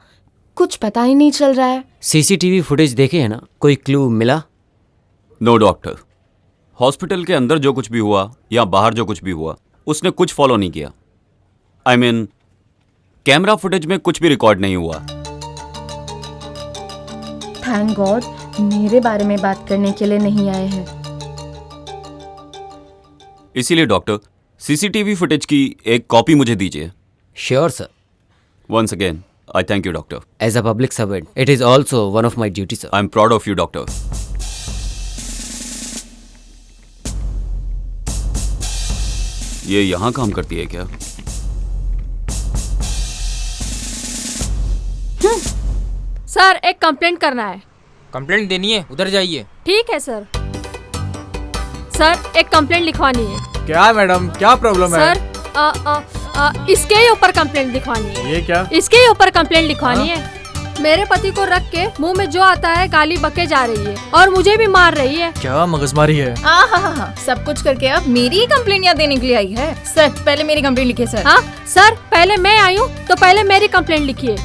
कुछ पता ही नहीं चल रहा है। सीसीटीवी फुटेज देखे है ना, कोई क्लू मिला? नो डॉक्टर, हॉस्पिटल के अंदर जो कुछ भी हुआ या बाहर जो कुछ भी हुआ उसने कुछ फॉलो नहीं किया। I mean, कैमरा फुटेज में कुछ भी रिकॉर्ड नहीं हुआ। थैंक गॉड, मेरे बारे में बात करने के लिए नहीं आए हैं। इसीलिए डॉक्टर, सीसीटीवी फुटेज की एक कॉपी मुझे दीजिए। Sure sir. Once again I thank you doctor. As a public servant it is also one of my duty sir. I am proud of you doctor. ये यहाँ काम करती है क्या? सर एक कंप्लेंट करना है। कंप्लेंट देनी है, उधर जाइए। ठीक है सर। सर एक कंप्लेंट लिखवानी है। क्या मैडम, क्या प्रॉब्लम है? सर इसके ही ऊपर कंप्लेंट लिखवानी है। ये क्या? इसके ही ऊपर कंप्लेंट लिखवानी है। मेरे पति को रख के मुंह में जो आता है गाली बके जा रही है और मुझे भी मार रही है। क्या मगजमारी है? हाँ, सब कुछ करके अब मेरी ही कंप्लेंट यहाँ देने के लिए आई है। सर पहले मेरी कंप्लेंट लिखिए सर। हाँ सर, पहले मैं आई हूँ तो पहले मेरी कंप्लेंट लिखिए।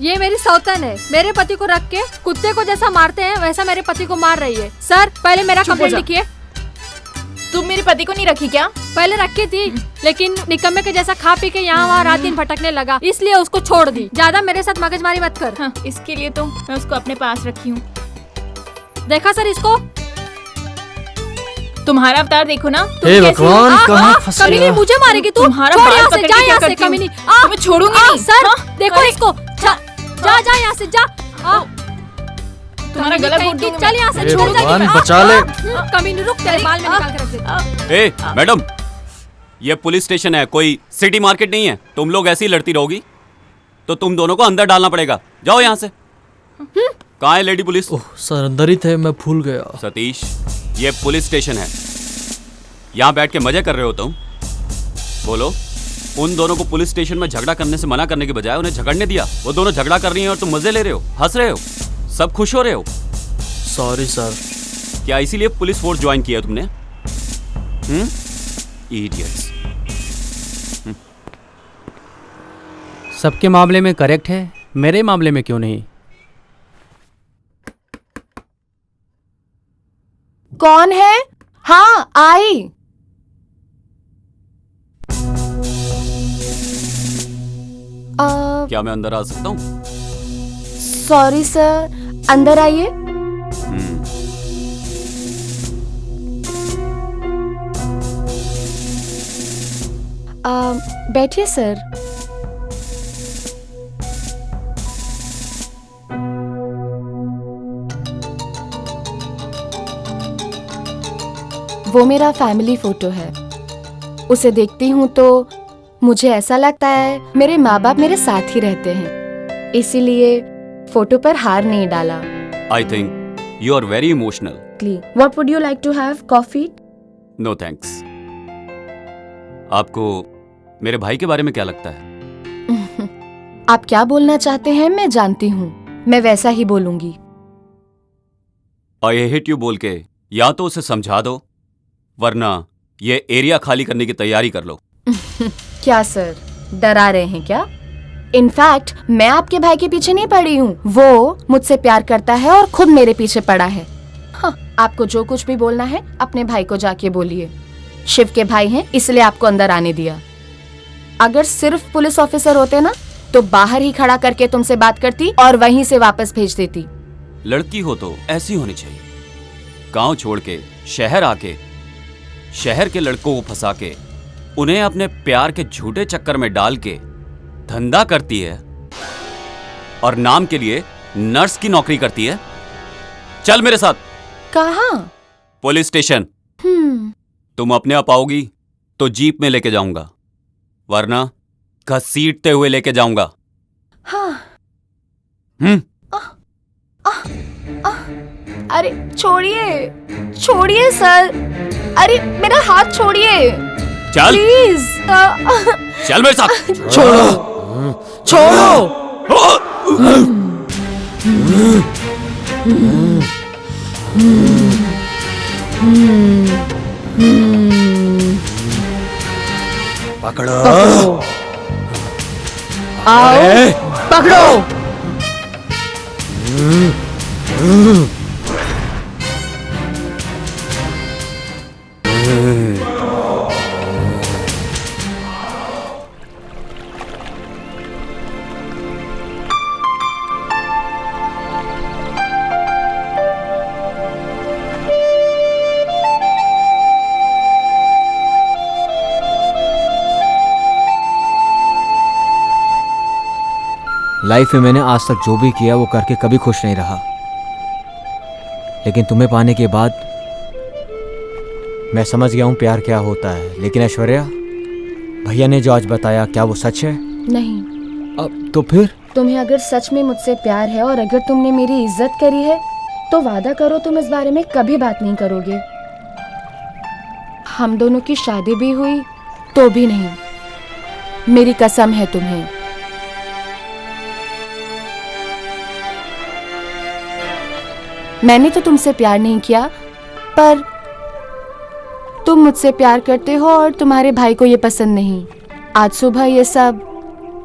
ये मेरी सौतन है, मेरे पति को रख के कुत्ते को जैसा मारते हैं वैसा मेरे पति को मार रही है। सर पहले मेरा कंप्लेंट लिखिए। तुम मेरे पति को नहीं रखी क्या? पहले रखी थी, लेकिन निकम्मे के जैसा खा पी के यहाँ वहाँ रात दिन भटकने लगा, इसलिए उसको छोड़ दी। ज्यादा मेरे साथ मगजमारी मत कर। हाँ, इसके लिए तो मैं उसको अपने पास रखी हूँ। देखा सर इसको? तुम्हारा अवतार देखो ना। तुम हे कैसी हो? भगवान, कहाँ फंस कमीनी, गया? मुझे मारेगी तू? तुम्हारा छोड़ बाल यहाँ पकड़ से, के जा क्या यहाँ से करती हूँ? कमीनी। तुम्हें छोड़ूंगी नहीं। सर हाँ? देखो इसको, जा यहाँ से जा। तुम्हारा गला घोट दूंगी। चल यहाँ से, हे छोड़ भगवान, जाएगी। बचा ले। कमीनी रुक, तेरे बाल में निकाल के रख दे। ए मैडम, ये पुलिस स्टेशन है, कोई सिटी मार्केट नहीं है। तुम लोग ऐसे ही लड़ती रहोगी तो तुम दोनों को अंदर डालना पड़ेगा। जाओ यहाँ से। कहाँ है लेडी पुलिस? ओह सर, अंदर ही थे, मैं भूल गया। सतीश, ये पुलिस स्टेशन है, यहाँ बैठ के मजे कर रहे हो तुम? बोलो, उन दोनों को पुलिस स्टेशन में झगड़ा करने से मना करने के बजाय उन्हें झगड़ने दिया। वो दोनों झगड़ा कर रही हैं और तुम मजे ले रहे हो, हंस रहे हो, सब खुश हो रहे हो। Sorry sir. क्या इसीलिए पुलिस फोर्स ज्वाइन किया तुमने? इडियट्स। सबके मामले में करेक्ट है, मेरे मामले में क्यों नहीं? कौन है? हाँ आई। क्या मैं अंदर आ सकता हूँ? सॉरी सर, अंदर आइए। बैठिए सर। वो मेरा फैमिली फोटो है। उसे देखती हूँ तो मुझे ऐसा लगता है मेरे माँ बाप मेरे साथ ही रहते हैं, इसीलिए फोटो पर हार नहीं डाला। I think you are very emotional. What would you like to have? Coffee? No thanks. आपको मेरे भाई के बारे में क्या लगता है? आप क्या बोलना चाहते हैं मैं जानती हूँ, मैं वैसा ही बोलूंगी। आई हेट यू बोल के या तो उसे समझा दो, वरना ये एरिया खाली करने की तैयारी कर लो। क्या सर, डरा रहे हैं क्या? इनफैक्ट मैं आपके भाई के पीछे नहीं पड़ी हूँ, वो मुझसे प्यार करता है और खुद मेरे पीछे पड़ा है। हाँ, आपको जो कुछ भी बोलना है अपने भाई को जाके बोलिए। शिव के भाई हैं इसलिए आपको अंदर आने दिया। अगर सिर्फ पुलिस ऑफिसर होते ना तो बाहर ही खड़ा करके तुमसे बात करती और वहीं से वापस भेज देती। लड़की हो तो ऐसी होनी चाहिए, गांव छोड़ के शहर आके शहर के लड़कों को फंसा के उन्हें अपने प्यार के झूठे चक्कर में डाल के धंधा करती है और नाम के लिए नर्स की नौकरी करती है। चल मेरे साथ। कहाँ? Police station. तुम अपने आप आओगी तो जीप में लेके जाऊंगा, वरना घसीटते हुए लेके जाऊंगा। हाँ। अरे छोड़िए, छोड़िए सर, अरे मेरा हाथ छोड़िए चल प्लीज। चल मेरे साथ। छोड़ो, छोड़ो। पकड़ो, आओ, पकड़ो। लाइफ में मैंने आज तक जो भी किया वो करके कभी खुश नहीं रहा, लेकिन तुम्हें पाने के बाद मैं समझ गया हूँ प्यार क्या होता है। लेकिन ऐश्वर्या, भैया ने जो आज बताया क्या वो सच है? नहीं। अब तो फिर? तुम्हें अगर सच में मुझसे प्यार है और अगर तुमने मेरी इज्जत करी है तो वादा करो तुम इस बारे में कभी बात नहीं करोगे। हम दोनों की शादी भी हुई तो भी नहीं, मेरी कसम है तुम्हें। मैंने तो तुमसे प्यार नहीं किया, पर तुम मुझसे प्यार करते हो और तुम्हारे भाई को ये पसंद नहीं। आज सुबह ये सब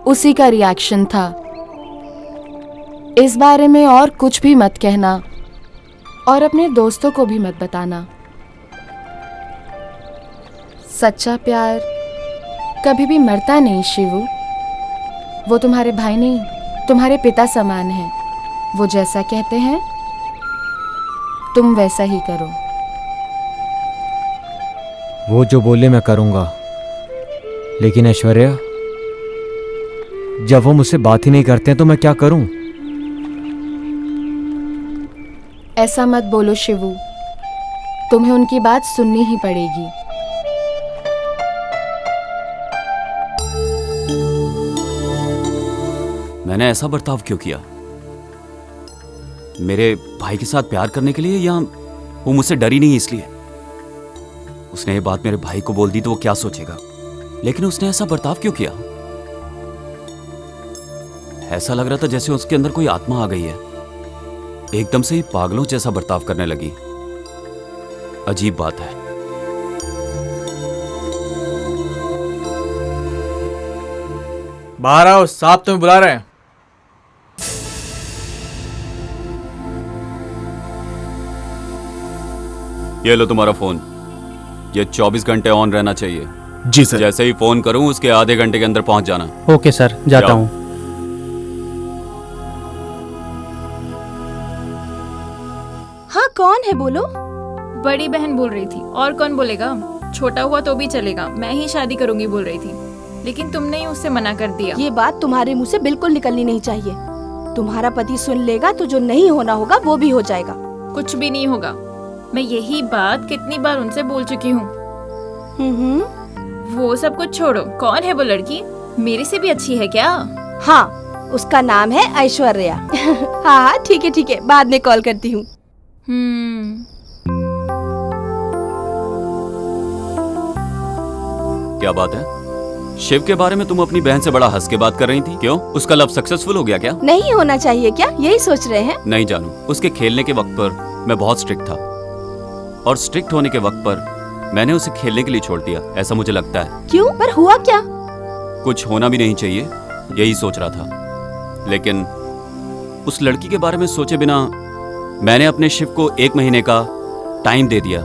उसी का रिएक्शन था। इस बारे में और कुछ भी मत कहना और अपने दोस्तों को भी मत बताना। सच्चा प्यार कभी भी मरता नहीं शिवू। वो तुम्हारे भाई नहीं, तुम्हारे पिता समान है। वो जैसा कहते हैं तुम वैसा ही करो। वो जो बोले मैं करूँगा, लेकिन ऐश्वर्या, जब वो मुझसे बात ही नहीं करते हैं तो मैं क्या करूँ? ऐसा मत बोलो शिवू, तुम्हें उनकी बात सुननी ही पड़ेगी। मैंने ऐसा बर्ताव क्यों किया? मेरे भाई के साथ प्यार करने के लिए, या वो मुझसे डरी नहीं इसलिए? उसने ये बात मेरे भाई को बोल दी तो वो क्या सोचेगा, लेकिन उसने ऐसा बर्ताव क्यों किया? ऐसा लग रहा था जैसे उसके अंदर कोई आत्मा आ गई है। एकदम से ही पागलों जैसा बर्ताव करने लगी। अजीब बात है। बाहर आओ, साहब तुम्हें बुला रहे हैं। ये लो तुम्हारा फोन। ये 24 घंटे ऑन रहना चाहिए। जी सर। जैसे ही फोन करूं उसके आधे घंटे के अंदर पहुंच जाना। ओके सर, जाता हूँ। हाँ, कौन है बोलो? बड़ी बहन बोल रही थी। और कौन बोलेगा? छोटा हुआ तो भी चलेगा, मैं ही शादी करूंगी बोल रही थी, लेकिन तुमने ही उससे मना कर दिया। ये बात तुम्हारे मुंह से बिल्कुल निकलनी नहीं चाहिए। तुम्हारा पति सुन लेगा तो जो नहीं होना होगा वो भी हो जाएगा। कुछ भी नहीं होगा। मैं यही बात कितनी बार उनसे बोल चुकी हूँ। वो सब कुछ छोड़ो, कौन है वो लड़की? मेरे से भी अच्छी है क्या? हाँ, उसका नाम है ऐश्वर्या। हाँ ठीक है, बाद में कॉल करती हूँ। क्या बात है? शिव के बारे में तुम अपनी बहन से बड़ा हंस के बात कर रही थी। क्यों? उसका लव सक्सेसफुल हो गया क्या? नहीं होना चाहिए क्या, यही सोच रहे हैं? नहीं जानू, उसके खेलने के वक्त पर मैं बहुत स्ट्रिक्ट था, और स्ट्रिक्ट होने के वक्त पर मैंने उसे खेलने के लिए छोड़ दिया, ऐसा मुझे लगता है। क्यों? पर हुआ क्या? कुछ होना भी नहीं चाहिए, यही सोच रहा था। लेकिन उस लड़की के बारे में सोचे बिना मैंने अपने शिव को 1 महीने का टाइम दे दिया।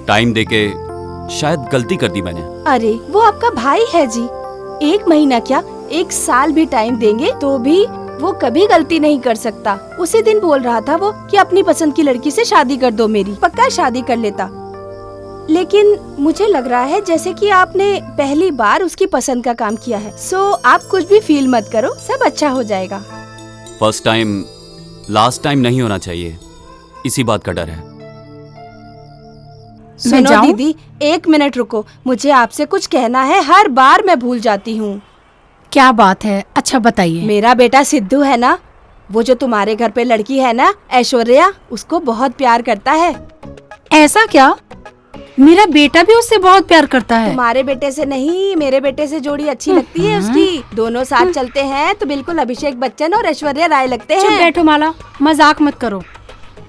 टाइम देके शायद गलती कर दी मैंने। अरे वो आपका भाई है जी। 1 महीना क्या, 1 साल भी टाइम देंगे तो भी वो कभी गलती नहीं कर सकता। उसी दिन बोल रहा था वो कि अपनी पसंद की लड़की से शादी कर दो मेरी। पक्का शादी कर लेता। लेकिन मुझे लग रहा है जैसे कि आपने पहली बार उसकी पसंद का काम किया है। सो आप कुछ भी फील मत करो, सब अच्छा हो जाएगा। फर्स्ट टाइम लास्ट टाइम नहीं होना चाहिए, इसी बात का डर है। सुनो दीदी, 1 मिनट रुको, मुझे आपसे कुछ कहना है। हर बार मैं भूल जाती हूँ। क्या बात है? अच्छा बताइए। मेरा बेटा सिद्धू है ना, वो जो तुम्हारे घर पे लड़की है ना ऐश्वर्या, उसको बहुत प्यार करता है। ऐसा क्या? मेरा बेटा भी उससे बहुत प्यार करता है। तुम्हारे बेटे से नहीं, मेरे बेटे से जोड़ी अच्छी लगती है उसकी। दोनों साथ चलते हैं तो बिल्कुल अभिषेक बच्चन और ऐश्वर्या राय लगते हैं। चुप बैठो माला, मजाक मत करो।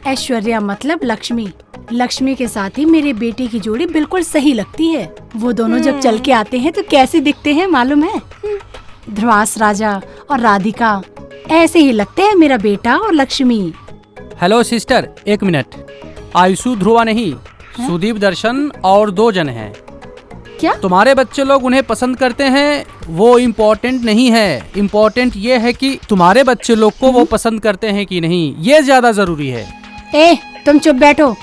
ऐश्वर्या मतलब लक्ष्मी। लक्ष्मी के साथ ही मेरे बेटे की जोड़ी बिल्कुल सही लगती है। वो दोनों जब चल के आते हैं तो कैसे दिखते हैं मालूम है? ध्रुवास राजा और राधिका, ऐसे ही लगते हैं मेरा बेटा और Lakshmi. Hello sister, 1 minute. Ayushu Dhruva नहीं, सुदीप दर्शन और 2 जन हैं। क्या? तुम्हारे बच्चे लोग उन्हें पसंद करते हैं वो इम्पोर्टेंट नहीं है। इम्पोर्टेंट ये है कि तुम्हारे बच्चे लोग को वो पसंद करते हैं कि नहीं, ये ज्यादा जरूरी है। तुम चुप बैठो।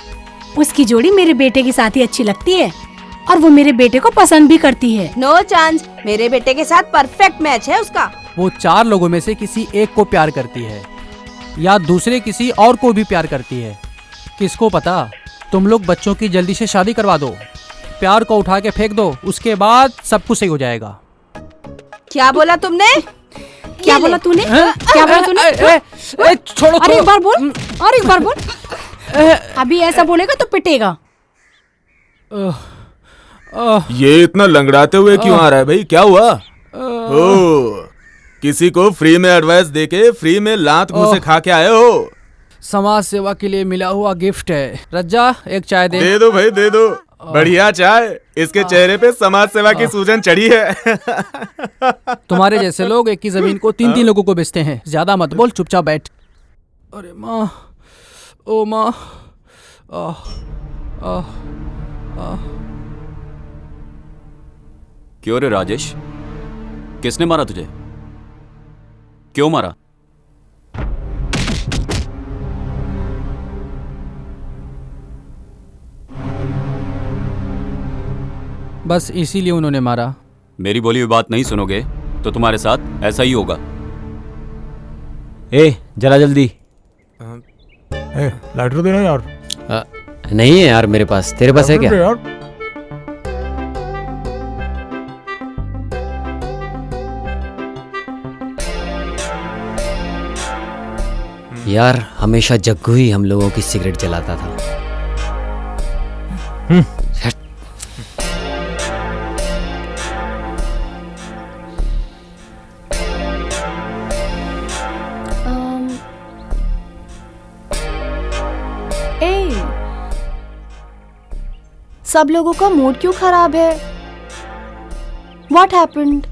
उसकी जोड़ी मेरे बेटे के साथ ही अच्छी लगती है और वो मेरे बेटे को पसंद भी करती है। नो चांस, मेरे बेटे के साथ परफेक्ट मैच है उसका। वो 4 लोगों में से किसी एक को प्यार करती है या दूसरे किसी और को भी प्यार करती है, किसको पता। तुम लोग बच्चों की जल्दी से शादी करवा दो, प्यार को उठा के फेंक दो, उसके बाद सब कुछ सही हो जाएगा। क्या बोला तुमने? क्या बोला तूने? क्या बोला तूने? छोड़ो। अरे एक बार बोल, और एक बार बोल। अभी ऐसा बोलेगा तो पिटेगा। ये इतना लंगड़ाते हुए क्यों आ रहा है भाई? क्या हुआ? ओ, किसी को फ्री में एडवाइस देके फ्री में लात मुंह से खा के आए हो? समाज सेवा के लिए मिला हुआ गिफ्ट है। रज्जा, एक चाय दे। दे दो भाई, दे दो। बढ़िया चाय। इसके चेहरे पे समाज सेवा की सूजन चढ़ी है। तुम्हारे जैसे लोग एक ही जमीन को 3-3 लोगों को बेचते हैं। ज्यादा मत बोल, चुपचाप बैठ। अरे माँ, ओ माँ। क्यों रे राजेश, किसने मारा तुझे? क्यों मारा? बस इसीलिए उन्होंने मारा। मेरी बोली हुई बात नहीं सुनोगे तो तुम्हारे साथ ऐसा ही होगा। ए जरा जल्दी। लाइटर देना यार। नहीं है यार मेरे पास, तेरे पास है क्या? यार हमेशा जग्गू ही हम लोगों की सिगरेट जलाता था। सब लोगों का मूड क्यों खराब है? What happened?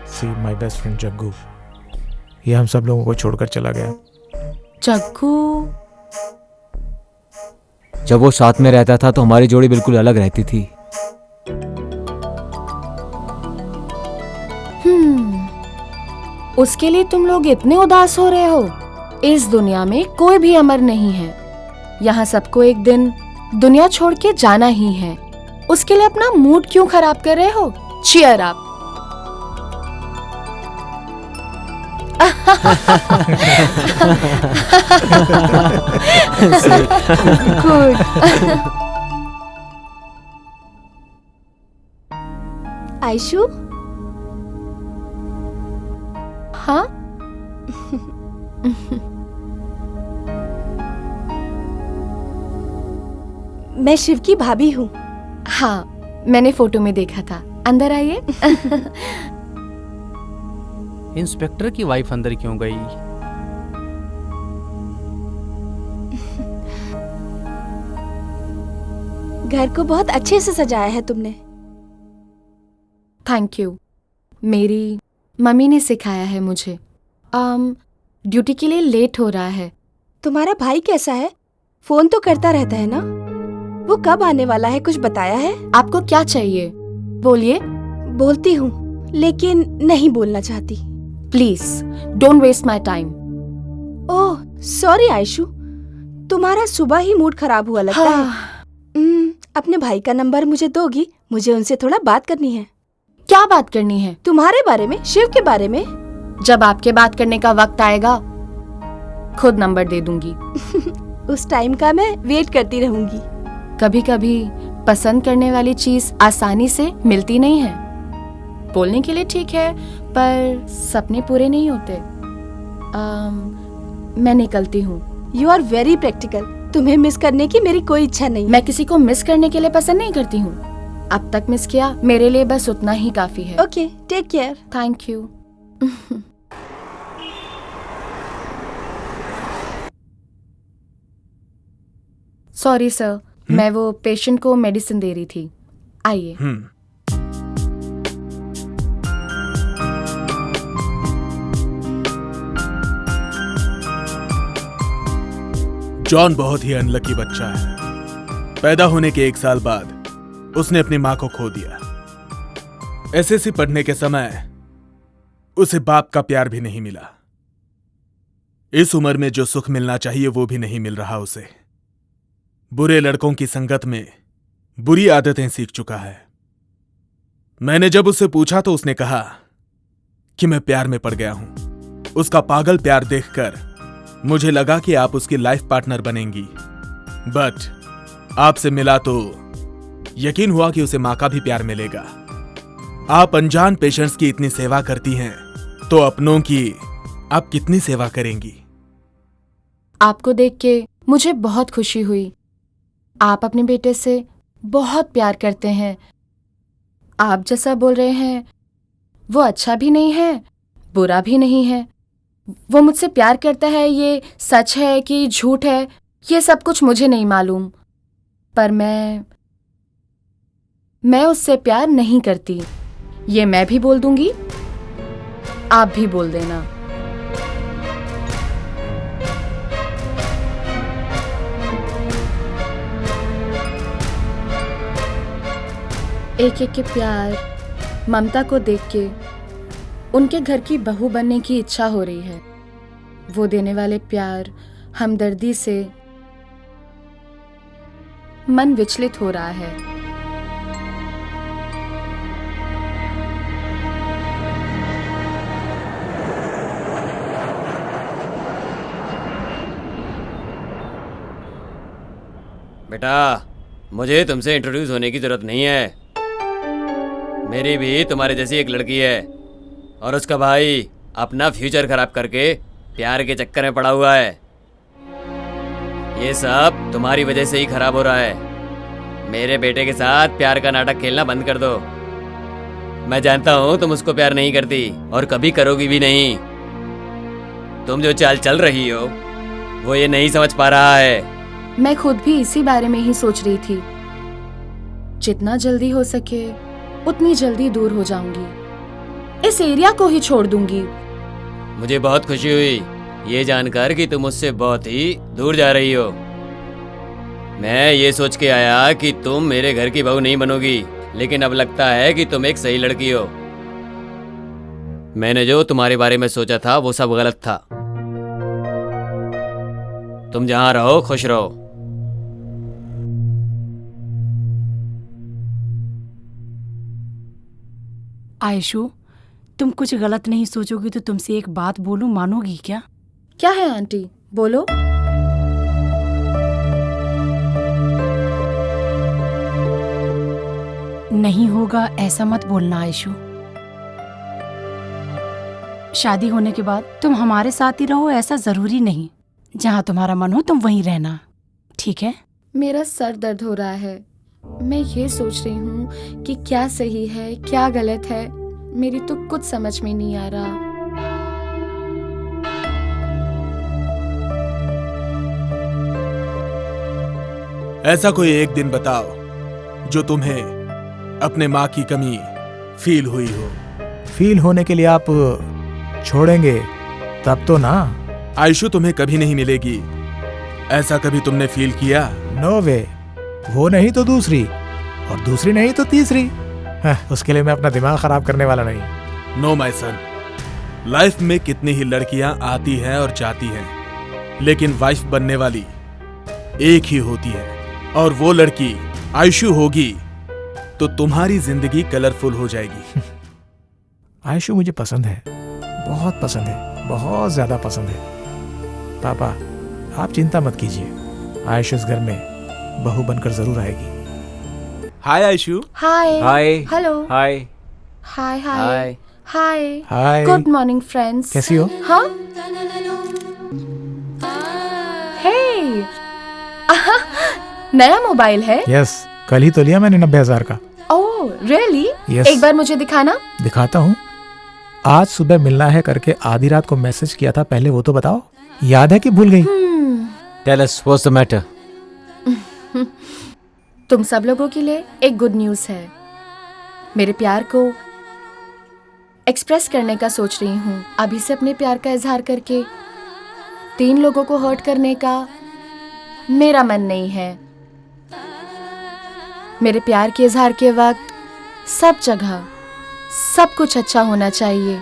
See my best friend Jaggu, ये हम सब लोगों को छोड़कर चला गया। जग्गू? जब वो साथ में रहता था तो हमारी जोड़ी बिल्कुल अलग रहती थी। उसके लिए तुम लोग इतने उदास हो रहे हो? इस दुनिया में कोई भी अमर नहीं है। यहाँ सबको एक दिन दुनिया छोड़ के जाना ही है। उसके लिए अपना मूड क्यों खराब कर रहे हो? Cheer up. गुड। आयशु? हाँ? मैं शिव की भाभी हूँ। हाँ, मैंने फोटो में देखा था। अंदर आइए। इंस्पेक्टर की वाइफ अंदर क्यों गई? घर को बहुत अच्छे से सजाया है तुमने। Thank you. मेरी मम्मी ने सिखाया है मुझे। ड्यूटी के लिए लेट हो रहा है। तुम्हारा भाई कैसा है? फोन तो करता रहता है ना? वो कब आने वाला है, कुछ बताया है? आपको क्या चाहिए? बोलिए। बोलती हूँ लेकिन नहीं बोलना चाहती। Please don't waste my time. Oh sorry Ayshu, तुम्हारा सुबह ही मूड खराब हुआ लगता है। अपने भाई का नंबर मुझे दोगी? मुझे उनसे थोड़ा बात करनी है। क्या बात करनी है? तुम्हारे बारे में, शिव के बारे में। जब आपके बात करने का वक्त आएगा खुद नंबर दे दूंगी। उस टाइम का मैं वेट करती रहूंगी। कभी कभी पसंद करने वाली चीज आसानी से मिलती नहीं है। बोलने के लिए ठीक है पर सपने पूरे नहीं होते। मैं निकलती हूँ। You are very practical. तुम्हें मिस करने की मेरी कोई इच्छा नहीं। मैं किसी को मिस करने के लिए पसंद नहीं करती हूँ। अब तक मिस किया, मेरे लिए बस उतना ही काफी है। Okay, take care. Thank you. Sorry sir, मैं वो पेशेंट को मेडिसिन दे रही थी। आइए। जॉन बहुत ही अनलकी बच्चा है। पैदा होने के 1 साल बाद उसने अपनी मां को खो दिया। एसएससी पढ़ने के समय उसे बाप का प्यार भी नहीं मिला। इस उम्र में जो सुख मिलना चाहिए वो भी नहीं मिल रहा उसे। बुरे लड़कों की संगत में बुरी आदतें सीख चुका है। मैंने जब उससे पूछा तो उसने कहा कि मैं प्यार में पड़ गया हूं। उसका पागल प्यार देखकर मुझे लगा कि आप उसकी लाइफ पार्टनर बनेंगी, बट आपसे मिला तो यकीन हुआ कि उसे मां का भी प्यार मिलेगा। आप अनजान पेशेंट्स की इतनी सेवा करती हैं तो अपनों की आप कितनी सेवा करेंगी? आपको देख के मुझे बहुत खुशी हुई। आप अपने बेटे से बहुत प्यार करते हैं। आप जैसा बोल रहे हैं वो अच्छा भी नहीं है, बुरा भी नहीं है। वो मुझसे प्यार करता है, ये सच है कि झूठ है ये सब कुछ मुझे नहीं मालूम, पर मैं उससे प्यार नहीं करती। ये मैं भी बोल दूंगी, आप भी बोल देना। एक एक के प्यार, ममता को देख के उनके घर की बहू बनने की इच्छा हो रही है। वो देने वाले प्यार, हमदर्दी से मन विचलित हो रहा है। बेटा, मुझे तुमसे इंट्रोड्यूस होने की जरूरत नहीं है। मेरी भी तुम्हारे जैसी एक लड़की है और उसका भाई अपना फ्यूचर खराब करके प्यार के चक्कर में पड़ा हुआ है। ये सब तुम्हारी वजह से ही खराब हो रहा है। मेरे बेटे के साथ प्यार का नाटक खेलना बंद कर दो। मैं जानता हूँ तुम उसको प्यार नहीं करती और कभी करोगी भी नहीं। तुम जो चाल चल रही हो वो ये नहीं समझ पा रहा है। मैं खुद भी इसी बारे में ही सोच रही थी। जितना जल्दी हो सके उतनी जल्दी दूर हो जाऊंगी। इस एरिया को ही छोड़ दूंगी। मुझे बहुत खुशी हुई ये जानकर कि तुम मुझसे बहुत ही दूर जा रही हो। मैं ये सोच के आया कि तुम मेरे घर की बहू नहीं बनोगी, लेकिन अब लगता है कि तुम एक सही लड़की हो। मैंने जो तुम्हारे बारे में सोचा था वो सब गलत था। तुम जहां रहो खुश रहो। आयशु, तुम कुछ गलत नहीं सोचोगी तो तुमसे एक बात बोलूं, मानोगी क्या? क्या है आंटी, बोलो। नहीं होगा ऐसा मत बोलना आयशु। शादी होने के बाद तुम हमारे साथ ही रहो ऐसा जरूरी नहीं। जहाँ तुम्हारा मन हो तुम वहीं रहना, ठीक है? मेरा सर दर्द हो रहा है। मैं ये सोच रही हूँ कि क्या सही है क्या गलत है। मेरी तो कुछ समझ में नहीं आ रहा। ऐसा कोई एक दिन बताओ जो तुम्हें अपने माँ की कमी फील हुई हो। फील होने के लिए आप छोड़ेंगे तब तो ना। आयशु तुम्हें कभी नहीं मिलेगी, ऐसा कभी तुमने फील किया? नो वे। वो नहीं तो दूसरी, और दूसरी नहीं तो तीसरी। उसके लिए मैं अपना दिमाग खराब करने वाला नहीं। नो माय सन, लाइफ में कितनी ही लड़कियां आती हैं और जाती हैं, लेकिन वाइफ बनने वाली एक ही होती है, और वो लड़की आयशु होगी तो तुम्हारी जिंदगी कलरफुल हो जाएगी। आयशु मुझे पसंद है, बहुत पसंद है, बहुत ज्यादा पसंद है। पापा आप चिंता मत कीजिए, आयशु इस घर में बहू बनकर जरूर आएगी। Hi Ayshu. Hi. Hi. Hello. Hi. Hi hi hi. Hi. Good morning friends. कैसी हो? हाँ। हे। नया मोबाइल है? यस, कल ही तो लिया मैंने 90,000 का। Oh really? Yes. एक बार मुझे दिखाना। दिखाता हूँ। आज सुबह मिलना है करके आधी रात को मैसेज किया था, पहले वो तो बताओ। याद है कि भूल गई? Tell us what's the matter? तुम सब लोगों के लिए एक गुड न्यूज़ है। मेरे प्यार को एक्सप्रेस करने का सोच रही हूँ। अभी से अपने प्यार का इजहार करके 3 लोगों को हर्ट करने का मेरा मन नहीं है। मेरे प्यार के इजहार के वक्त सब जगह सब कुछ अच्छा होना चाहिए।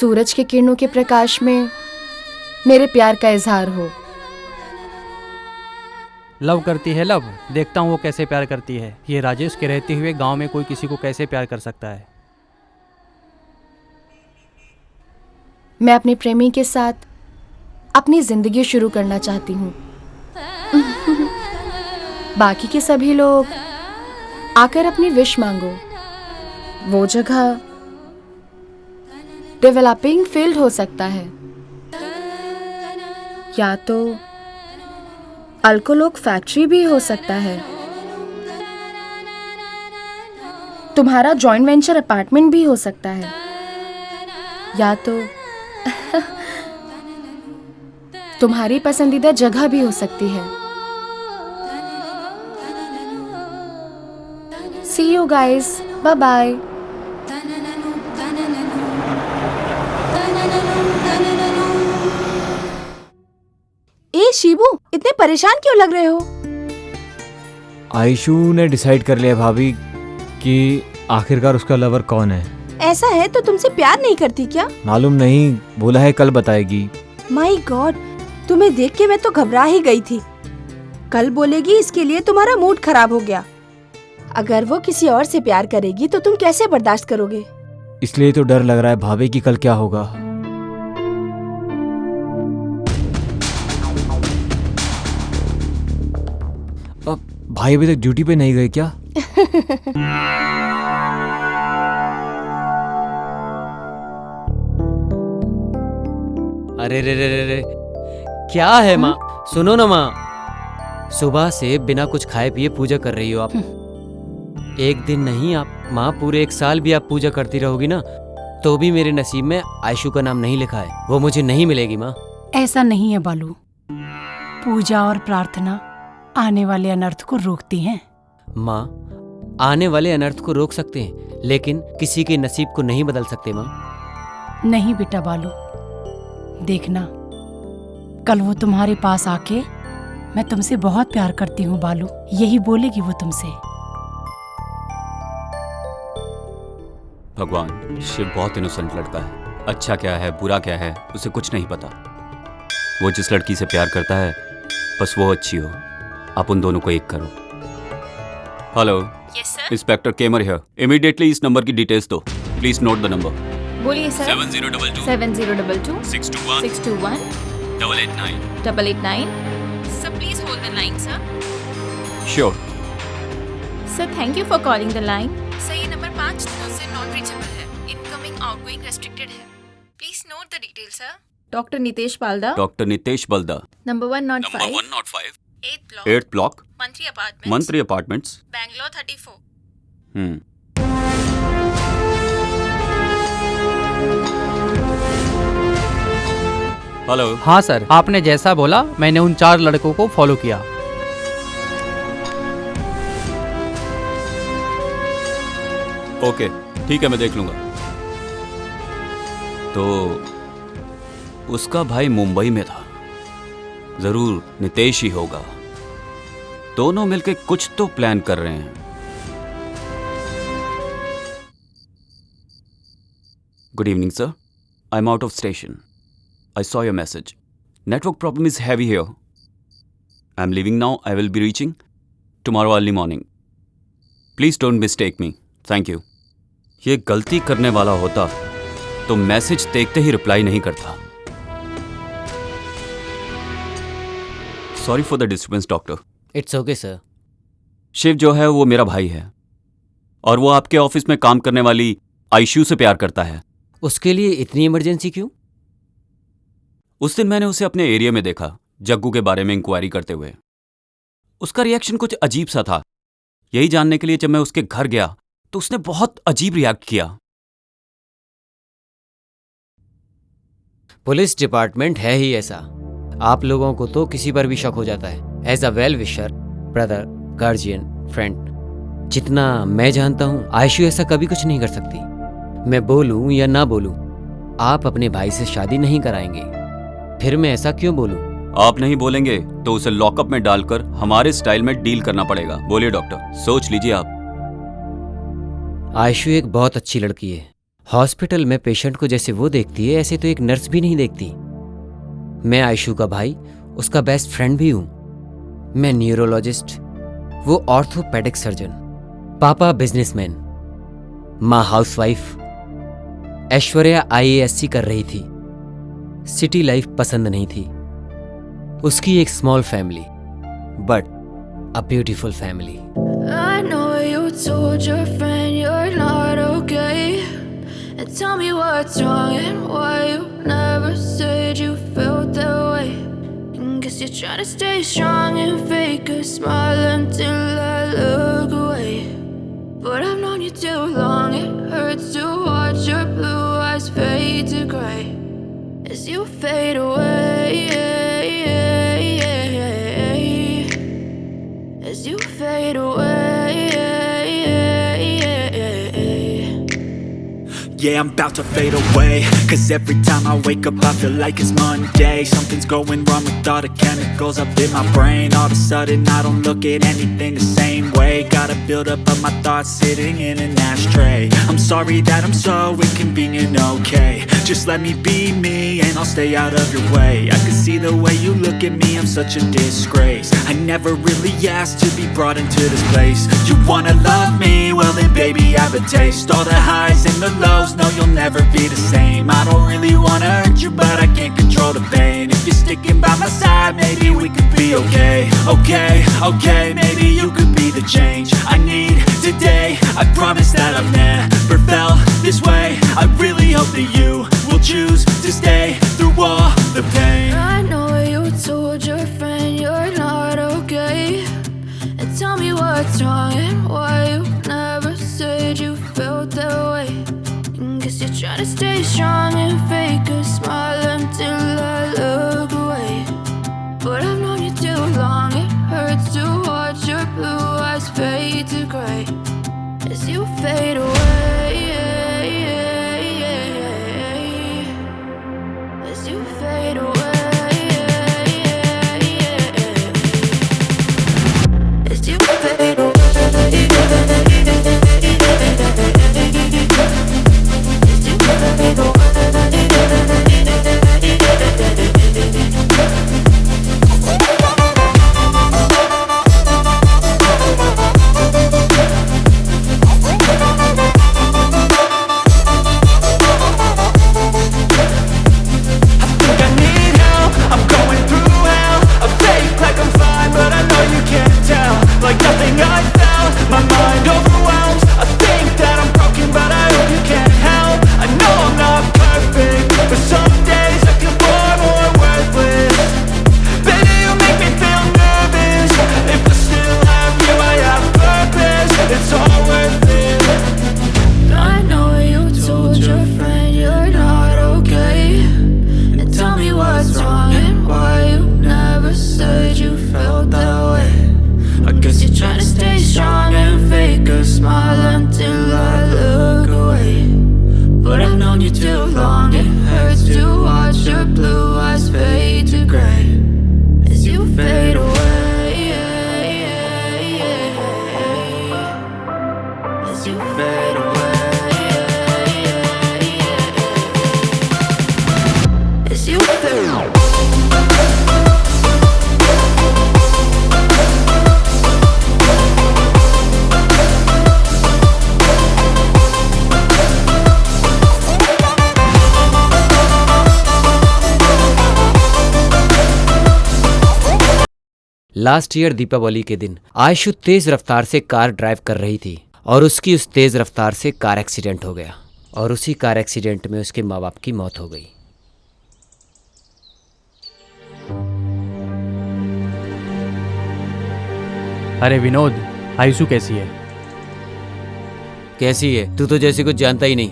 सूरज के किरणों के प्रकाश में मेरे प्यार का इजहार हो। लव करती है लव, देखता हूँ वो कैसे प्यार करती है। ये राजेश के रहते हुए गांव में कोई किसी को कैसे प्यार कर सकता है। मैं अपने प्रेमी के साथ अपनी जिंदगी शुरू करना चाहती हूँ। बाकी के सभी लोग आकर अपनी विश मांगो। वो जगह डेवलपिंग फील्ड हो सकता है, या तो अल्कोलोक फैक्ट्री भी हो सकता है। तुम्हारा जॉइंट वेंचर अपार्टमेंट भी हो सकता है, या तो तुम्हारी पसंदीदा जगह भी हो सकती है। See you guys. Bye bye. ए शिबू, इतने परेशान क्यों लग रहे हो? आयशु ने डिसाइड कर लिया भाभी कि आखिरकार उसका लवर कौन है। ऐसा है तो तुमसे प्यार नहीं करती क्या? मालूम नहीं, बोला है कल बताएगी। माय गॉड, तुम्हें देख के मैं तो घबरा ही गई थी। कल बोलेगी इसके लिए तुम्हारा मूड खराब हो गया। अगर वो किसी और से प्यार करेगी तो तुम कैसे बर्दाश्त करोगे? इसलिए तो डर लग रहा है भाभी कि कल क्या होगा। अब भाई अभी तक ड्यूटी पे नहीं गए क्या? अरे रे रे रे रे, क्या है माँ? सुनो ना माँ, सुबह से बिना कुछ खाए पिए पूजा कर रही हो आप। एक दिन नहीं आप माँ, पूरे 1 साल भी आप पूजा करती रहोगी ना तो भी मेरे नसीब में आयशु का नाम नहीं लिखा है, वो मुझे नहीं मिलेगी माँ। ऐसा नहीं है बालू, पूजा और प्रार्थना आने वाले अनर्थ को रोकती हैं। माँ, आने वाले अनर्थ को रोक सकते हैं लेकिन किसी के नसीब को नहीं बदल सकते माँ। नहीं बेटा बालू, देखना कल वो तुम्हारे पास आके मैं तुमसे बहुत प्यार करती हूँ बालू, यही बोलेगी वो तुमसे। भगवान, शिव बहुत इनोसेंट लड़का है। अच्छा क्या है बुरा क्या है उसे कुछ नहीं पता। वो जिस लड़की से प्यार करता है बस वो अच्छी हो। आप उन दोनों को एक करो। हेलो, इंस्पेक्टर केमर हियर। इमीडिएटली इस नंबर की डिटेल्स दो। Please note the number. बोलिए sir. 7022 7022 621 621 889 889। Sir please hold the line sir. Sure. Sir thank you for calling the line. Sir ये नंबर 5 दिनों से नॉन रीचेबल है। इनकमिंग आउटगोइंग रेस्ट्रिक्टेड है। Please note the detail sir. Doctor Nitesh Balda. Doctor Nitesh Balda. Number 105 8th block Mantri apartments Bangalore 34। Hello. हाँ sir, आपने जैसा बोला मैंने उन 4 लड़कों को फॉलो किया। ओके ठीक है, मैं देख लूंगा। तो उसका भाई मुंबई में था, जरूर नितेश ही होगा। दोनों मिलके कुछ तो प्लान कर रहे हैं। Good evening sir, I am out of station. I saw your message. Network problem is heavy here. I'm leaving now. I will be reaching tomorrow early morning. Please don't mistake me. Thank you. ये गलती करने वाला होता तो message देखते ही reply नहीं करता। Sorry for the disturbance, doctor. It's okay, sir. Shiv जो है वो मेरा भाई है और वो आपके ऑफिस में काम करने वाली आयशु से प्यार करता है। उसके लिए इतनी इमरजेंसी क्यों? उस दिन मैंने उसे अपने एरिया में देखा, जग्गू के बारे में इंक्वायरी करते हुए। उसका रिएक्शन कुछ अजीब सा था। यही जानने के लिए जब मैं उसके घर गया तो उसने बहुत अजीब रिएक्ट किया। पुलिस डिपार्टमेंट है ही ऐसा। आप लोगों को तो किसी पर भी शक हो जाता है। As a well wisher, brother, guardian, friend, जितना मैं जानता हूं आयशु ऐसा कभी कुछ नहीं कर सकती। मैं बोलूं या ना बोलूं, आप अपने भाई से शादी नहीं कराएंगे। फिर मैं ऐसा क्यों बोलूं? आप नहीं बोलेंगे तो उसे लॉकअप में डालकर हमारे स्टाइल में डील करना पड़ेगा। बोलिए डॉक्टर, सोच लीजिए आप। आयशु एक बहुत अच्छी लड़की है। हॉस्पिटल में पेशेंट को जैसे वो देखती है ऐसे तो एक नर्स भी नहीं देखती। मैं आयशु का भाई, उसका बेस्ट फ्रेंड भी हूं। मैं न्यूरोलॉजिस्ट, वो ऑर्थोपेडिक सर्जन। पापा बिजनेसमैन, माँ हाउसवाइफ। ऐश्वर्या IASC कर रही थी। सिटी लाइफ पसंद नहीं थी। उसकी एक small family, but a beautiful family. I know you told your friend you're not okay, and tell me what's wrong and why you never said you felt that way. And guess you're trying to stay strong and fake a smile until I look away. But I've known you too long, it hurts to watch your blue eyes fade to gray as you fade away, as you fade away. yeah, I'm about to fade away. Cause every time I wake up I feel like it's Monday. Something's going wrong with all the chemicals up in my brain. All of a sudden I don't look at anything the same way. Gotta build up of my thoughts sitting in an ashtray. I'm sorry that I'm so inconvenient, okay. Just let me be me and I'll stay out of your way. I can see the way you look at me, I'm such a disgrace. I never really asked to be brought into this place. You wanna love me? Well then baby have a taste. All the highs and the lows, no you'll never be the same. I don't really wanna hurt you but I can't control the pain. If you're sticking by my side maybe we could be okay. Okay, maybe you could be the change I need today. I promise that I've never felt this way. I really hope that you will choose to stay through all the pain. I know you told your friend you're not okay, and tell me what's wrong and why you never said you felt that way. And guess you're trying to stay strong and fake a smile until I look away. But I've known you too long, it hurts to watch your blue eyes fade to grey as you fade away. As you fade away. As you fade away. As you fade away. Like nothing I felt, my mind overwhelmed. I think that I'm broken, but I hope you can't help. I know I'm not perfect, but some days I feel far more worthless. Baby, you make me feel nervous. If I still have you, I have purpose. It's all worth it. I know you told your friend you're not okay, and tell me what's wrong and why you never said you felt that way. I guess you're trying to stay strong and fake a smile until I look away. But I've known you too long, it hurts to watch your blue eyes fade to grey as you fade away. As you fade away. As you fade away. Last year Deepavali के दिन आयशु तेज रफ्तार से car drive कर रही थी और उसकी उस तेज रफ्तार से कार एक्सीडेंट हो गया और उसी कार एक्सीडेंट में उसके माँ बाप की मौत हो गई। अरे विनोद, आयशु कैसी है? कैसी है? तू तो जैसे कुछ जानता ही नहीं।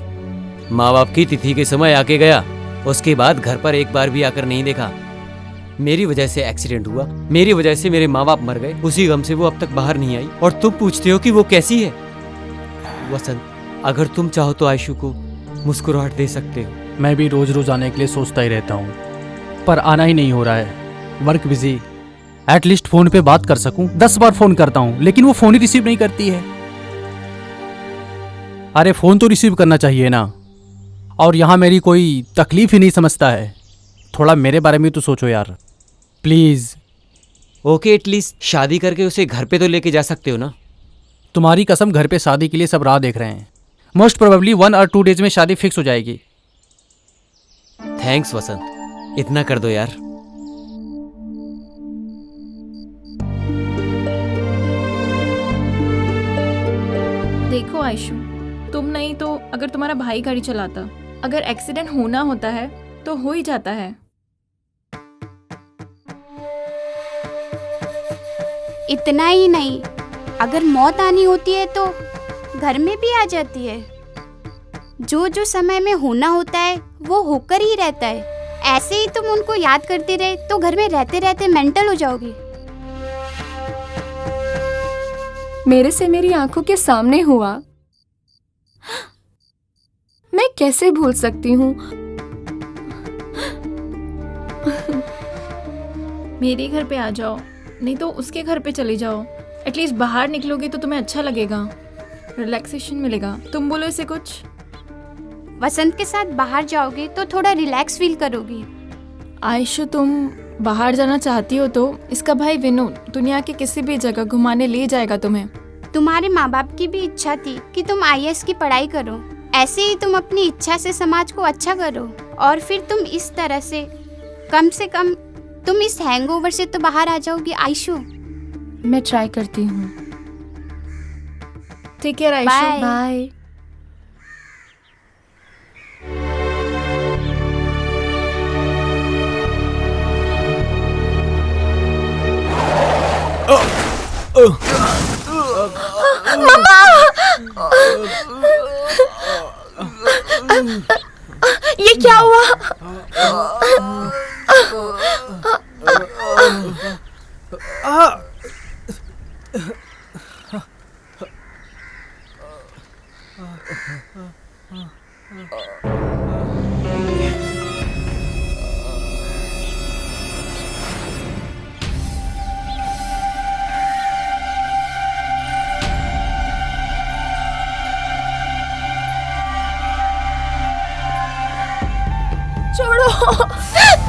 माँ बाप की तिथि के समय आके गया, उसके बाद घर पर एक बार भी आकर नहीं देखा। मेरी वजह से एक्सीडेंट हुआ, मेरी वजह से मेरे माँ बाप मर गए, उसी गम से वो अब तक बाहर नहीं आई और तुम पूछते हो कि वो कैसी है। वसंत, अगर तुम चाहो तो आयशु को मुस्कुराहट दे सकते हो। मैं भी रोज रोज आने के लिए सोचता ही रहता हूँ, पर आना ही नहीं हो रहा है। वर्क बिजी, एटलीस्ट फोन पे बात कर सकूं। 10 बार फोन करता हूँ लेकिन वो फोन ही रिसीव नहीं करती है। अरे फोन तो रिसीव करना चाहिए ना। और यहाँ मेरी कोई तकलीफ ही नहीं समझता है। थोड़ा मेरे बारे में तो सोचो यार, प्लीज। ओके, एटलीस्ट शादी करके उसे घर पे तो लेके जा सकते हो ना। तुम्हारी कसम, घर पे शादी के लिए सब राह देख रहे हैं। मोस्ट प्रोबेबली 1 और 2 डेज में शादी फिक्स हो जाएगी। थैंक्स वसंत, इतना कर दो यार। देखो आयशु, तुम नहीं तो अगर तुम्हारा भाई गाड़ी चलाता, अगर एक्सीडेंट होना होता है तो हो ही जाता है। इतना ही नहीं, अगर मौत आनी होती है तो घर में भी आ जाती है। जो जो समय में होना होता है वो होकर ही रहता है। ऐसे ही तुम उनको याद करते रहे तो घर में रहते रहते मेंटल हो जाओगी। मेरे से मेरी आंखों के सामने हुआ। मैं कैसे भूल सकती हूँ। मेरे घर पे आ जाओ, नहीं तो उसके घर पे चली जाओ। एटलीस्ट बाहर निकलोगी तो तुम्हें अच्छा लगेगा, रिलैक्सेशन मिलेगा। तुम बोलो इसे कुछ। वसंत के साथ बाहर जाओगे तो थोड़ा रिलैक्स फील करोगी। आयशु, तुम बाहर जाना चाहती हो तो इसका भाई विनू दुनिया के किसी भी जगह घुमाने ले जाएगा तुम्हें। तुम्हारे माँ बाप की भी इच्छा थी कि तुम IAS की पढ़ाई करो, ऐसे ही तुम अपनी इच्छा से समाज को अच्छा करो और फिर तुम इस तरह से कम तुम इस हैंगओवर से तो बाहर आ जाओगी आयशु। मैं ट्राई करती हूँ। ठीक है आयशु, बाय। बाय। ये क्या हुआ? छोड़ो,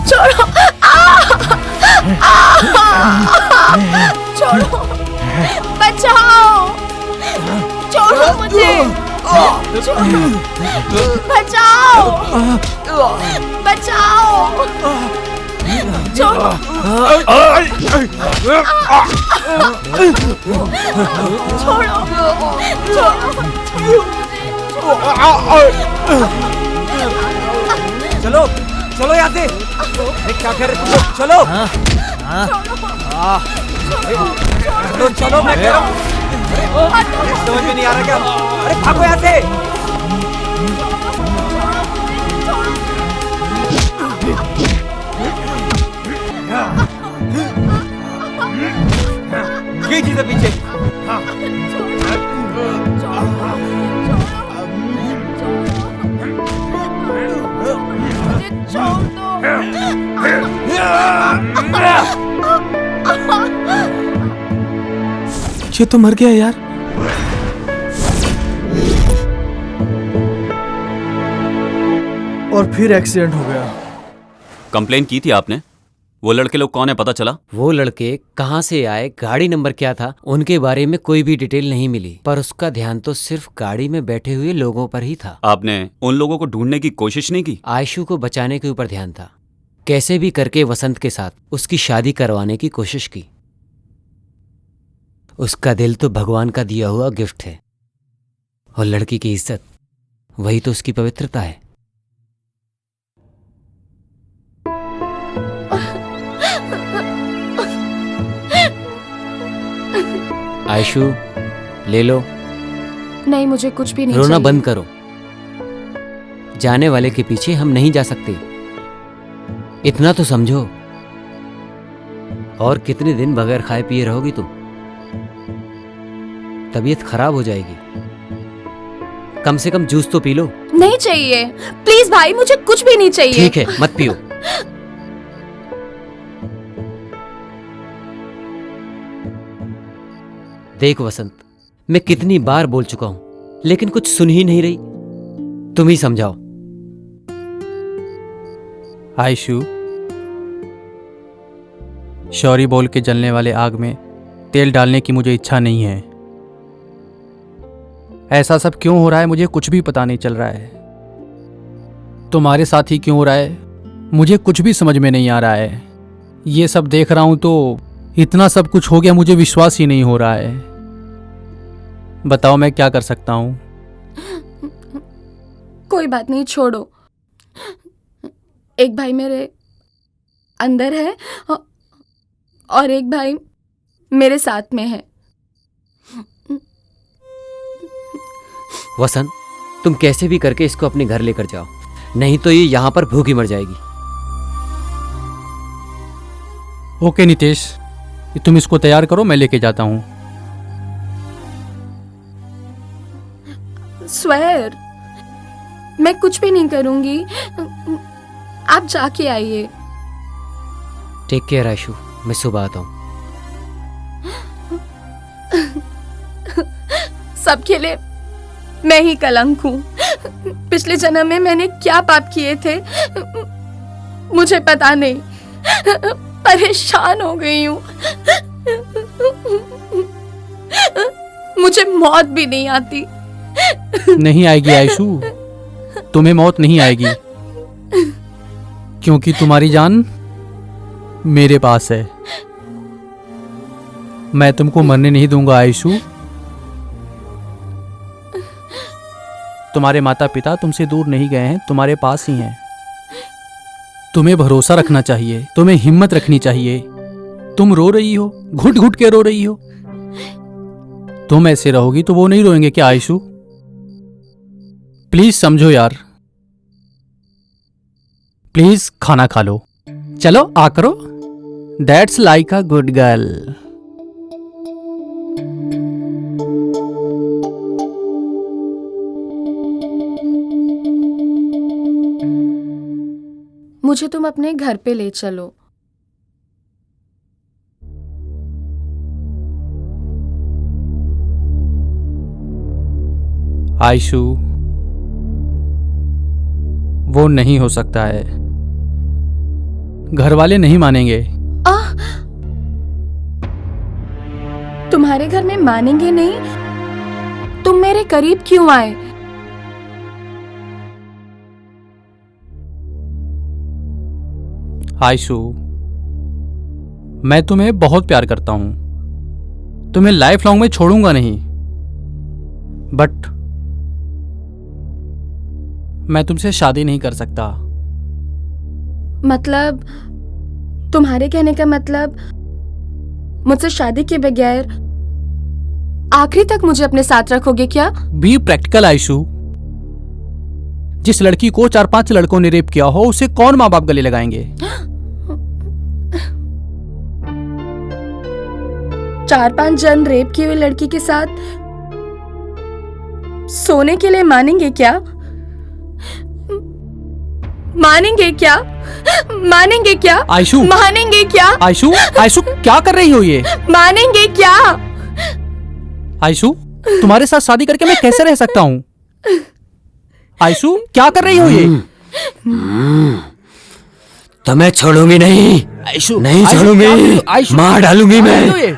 छोड़ो, छोड़ो, बचाओ, छोड़ो मुझे, बचाओ, बचाओ, छोड़ो, चलो चलो यहाँ से। अरे क्या कर रहे तुम लोग? चलो चलो चलो, मैं कह रहा हूँ। समझ में नहीं आ रहा क्या? अरे भागो यहाँ से। ये चीज़ है पीछे। ये तो मर गया यार। और फिर एक्सीडेंट हो गया। कंप्लेन की थी आपने? वो लड़के लोग कौन है पता चला? वो लड़के कहाँ से आए, गाड़ी नंबर क्या था, उनके बारे में कोई भी डिटेल नहीं मिली, पर उसका ध्यान तो सिर्फ गाड़ी में बैठे हुए लोगों पर ही था। आपने उन लोगों को ढूंढने की कोशिश नहीं की? आयशु को बचाने के ऊपर ध्यान था। कैसे भी करके वसंत के साथ उसकी शादी करवाने की कोशिश की। उसका दिल तो भगवान का दिया हुआ गिफ्ट है, और लड़की की इज्जत वही तो उसकी पवित्रता है। आयशु, ले लो। नहीं, मुझे कुछ भी नहीं रोना चाहिए। बंद करो। जाने वाले के पीछे हम नहीं जा सकते, इतना तो समझो। और कितने दिन बगैर खाए पिए रहोगी तुम? तबीयत खराब हो जाएगी। कम से कम जूस तो पी लो। नहीं चाहिए, प्लीज भाई, मुझे कुछ भी नहीं चाहिए। ठीक है, मत पियो। देख वसंत, मैं कितनी बार बोल चुका हूं, लेकिन कुछ सुन ही नहीं रही। तुम ही समझाओ। आयशु, शौरी बोल के जलने वाले आग में तेल डालने की मुझे इच्छा नहीं है। ऐसा सब क्यों हो रहा है मुझे कुछ भी पता नहीं चल रहा है। तुम्हारे साथ ही क्यों हो रहा है मुझे कुछ भी समझ में नहीं आ रहा है। ये सब देख रहा हूं तो इतना सब कुछ हो गया, मुझे विश्वास ही नहीं हो रहा है। बताओ मैं क्या कर सकता हूं? कोई बात नहीं, छोड़ो। एक भाई मेरे अंदर है और एक भाई मेरे साथ में है। वसंत, तुम कैसे भी करके इसको अपने घर लेकर जाओ, नहीं तो ये यहां पर भूखी मर जाएगी। ओके नितेश, तुम इसको तैयार करो, मैं लेके जाता हूं। स्वेर, मैं कुछ भी नहीं करूंगी, आप जाके आइए। टेक केयर आयशु, मैं सुबह आता हूँ। सबके लिए मैं ही कलंक हूँ। पिछले जन्म में मैंने क्या पाप किए थे मुझे पता नहीं, परेशान हो गई हूँ। मुझे मौत भी नहीं आती। नहीं आएगी आयशु, तुम्हें मौत नहीं आएगी, क्योंकि तुम्हारी जान मेरे पास है। मैं तुमको मरने नहीं दूंगा आयशु। तुम्हारे माता पिता तुमसे दूर नहीं गए हैं, तुम्हारे पास ही हैं। तुम्हें भरोसा रखना चाहिए, तुम्हें हिम्मत रखनी चाहिए। तुम रो रही हो, घुट घुट के रो रही हो। तुम ऐसे रहोगी तो वो नहीं रोएंगे क्या आयशु? प्लीज समझो यार, प्लीज खाना खा लो। चलो आ करो। That's like a good girl. मुझे तुम अपने घर पे ले चलो। आयशु, वो नहीं हो सकता है, घर वाले नहीं मानेंगे। तुम्हारे घर में मानेंगे नहीं? तुम मेरे करीब क्यों आए? आयशु, मैं तुम्हें बहुत प्यार करता हूं, तुम्हें लाइफ लॉन्ग में छोड़ूंगा नहीं, बट मैं तुमसे शादी नहीं कर सकता। मतलब तुम्हारे कहने का मतलब मुझसे शादी के बगैर आखिरी तक मुझे अपने साथ रखोगे क्या? Be practical Aishu. जिस लड़की को 4-5 लड़कों ने रेप किया हो, उसे कौन माँ बाप गले लगाएंगे? 4-5 जन रेप की हुई लड़की के साथ सोने के लिए मानेंगे क्या? मानेंगे क्या? मानेंगे क्या? आयशु, मानेंगे क्या? आयशु, आयशु क्या कर रही हो ये? मानेंगे क्या? आयशु, तुम्हारे साथ शादी करके मैं कैसे रह सकता हूँ? आयशु क्या कर रही हो ये? तो मैं छोड़ूंगी नहीं। आयशु, नहीं छोड़ूंगी, मार डालूंगी मैं।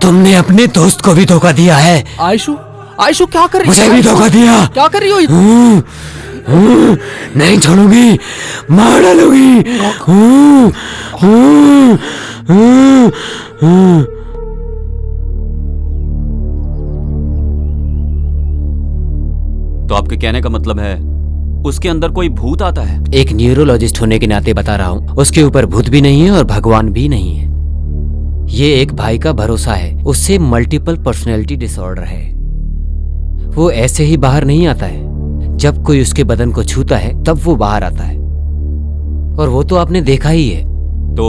तुमने अपने दोस्त को भी धोखा दिया है। आयशु, आयशु क्या कर रही हो? मुझे भी धोखा दिया। क्या कर रही हो? नहीं छोड़ूंगी, मार डालूंगी। तो आपके कहने का मतलब है उसके अंदर कोई भूत आता है? एक न्यूरोलॉजिस्ट होने के नाते बता रहा हूँ, उसके ऊपर भूत भी नहीं है और भगवान भी नहीं है। ये एक भाई का भरोसा है, उससे मल्टीपल पर्सनैलिटी डिसऑर्डर है। वो ऐसे ही बाहर नहीं आता है, जब कोई उसके बदन को छूता है तब वो बाहर आता है, और वो तो आपने देखा ही है। तो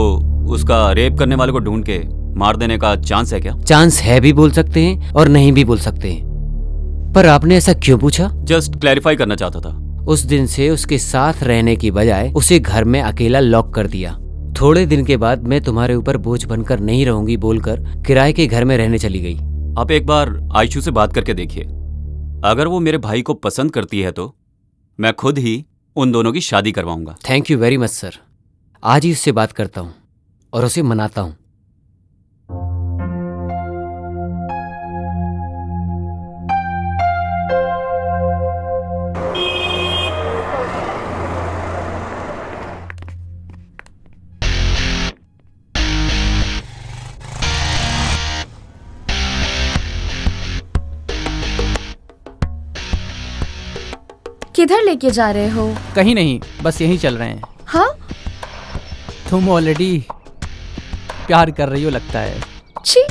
उसका रेप करने वाले को ढूंढ के मार देने का चांस है क्या? चांस है भी बोल सकते हैं और नहीं भी बोल सकते हैं, पर आपने ऐसा क्यों पूछा? जस्ट क्लैरिफाई करना चाहता था। उस दिन से उसके साथ रहने की बजाय उसे घर में अकेला लॉक कर दिया। थोड़े दिन के बाद मैं तुम्हारे ऊपर बोझ बनकर नहीं रहूंगी बोलकर किराए के घर में रहने चली गई। आप एक बार आयशु से बात करके देखिए, अगर वो मेरे भाई को पसंद करती है तो मैं खुद ही उन दोनों की शादी करवाऊंगा। Thank you very much sir. आज ही उससे बात करता हूँ और उसे मनाता हूँ। किधर लेके जा रहे हो? कहीं नहीं, बस यहीं चल रहे हैं। हाँ? तुम ऑलरेडी प्यार कर रही हो लगता है। छी।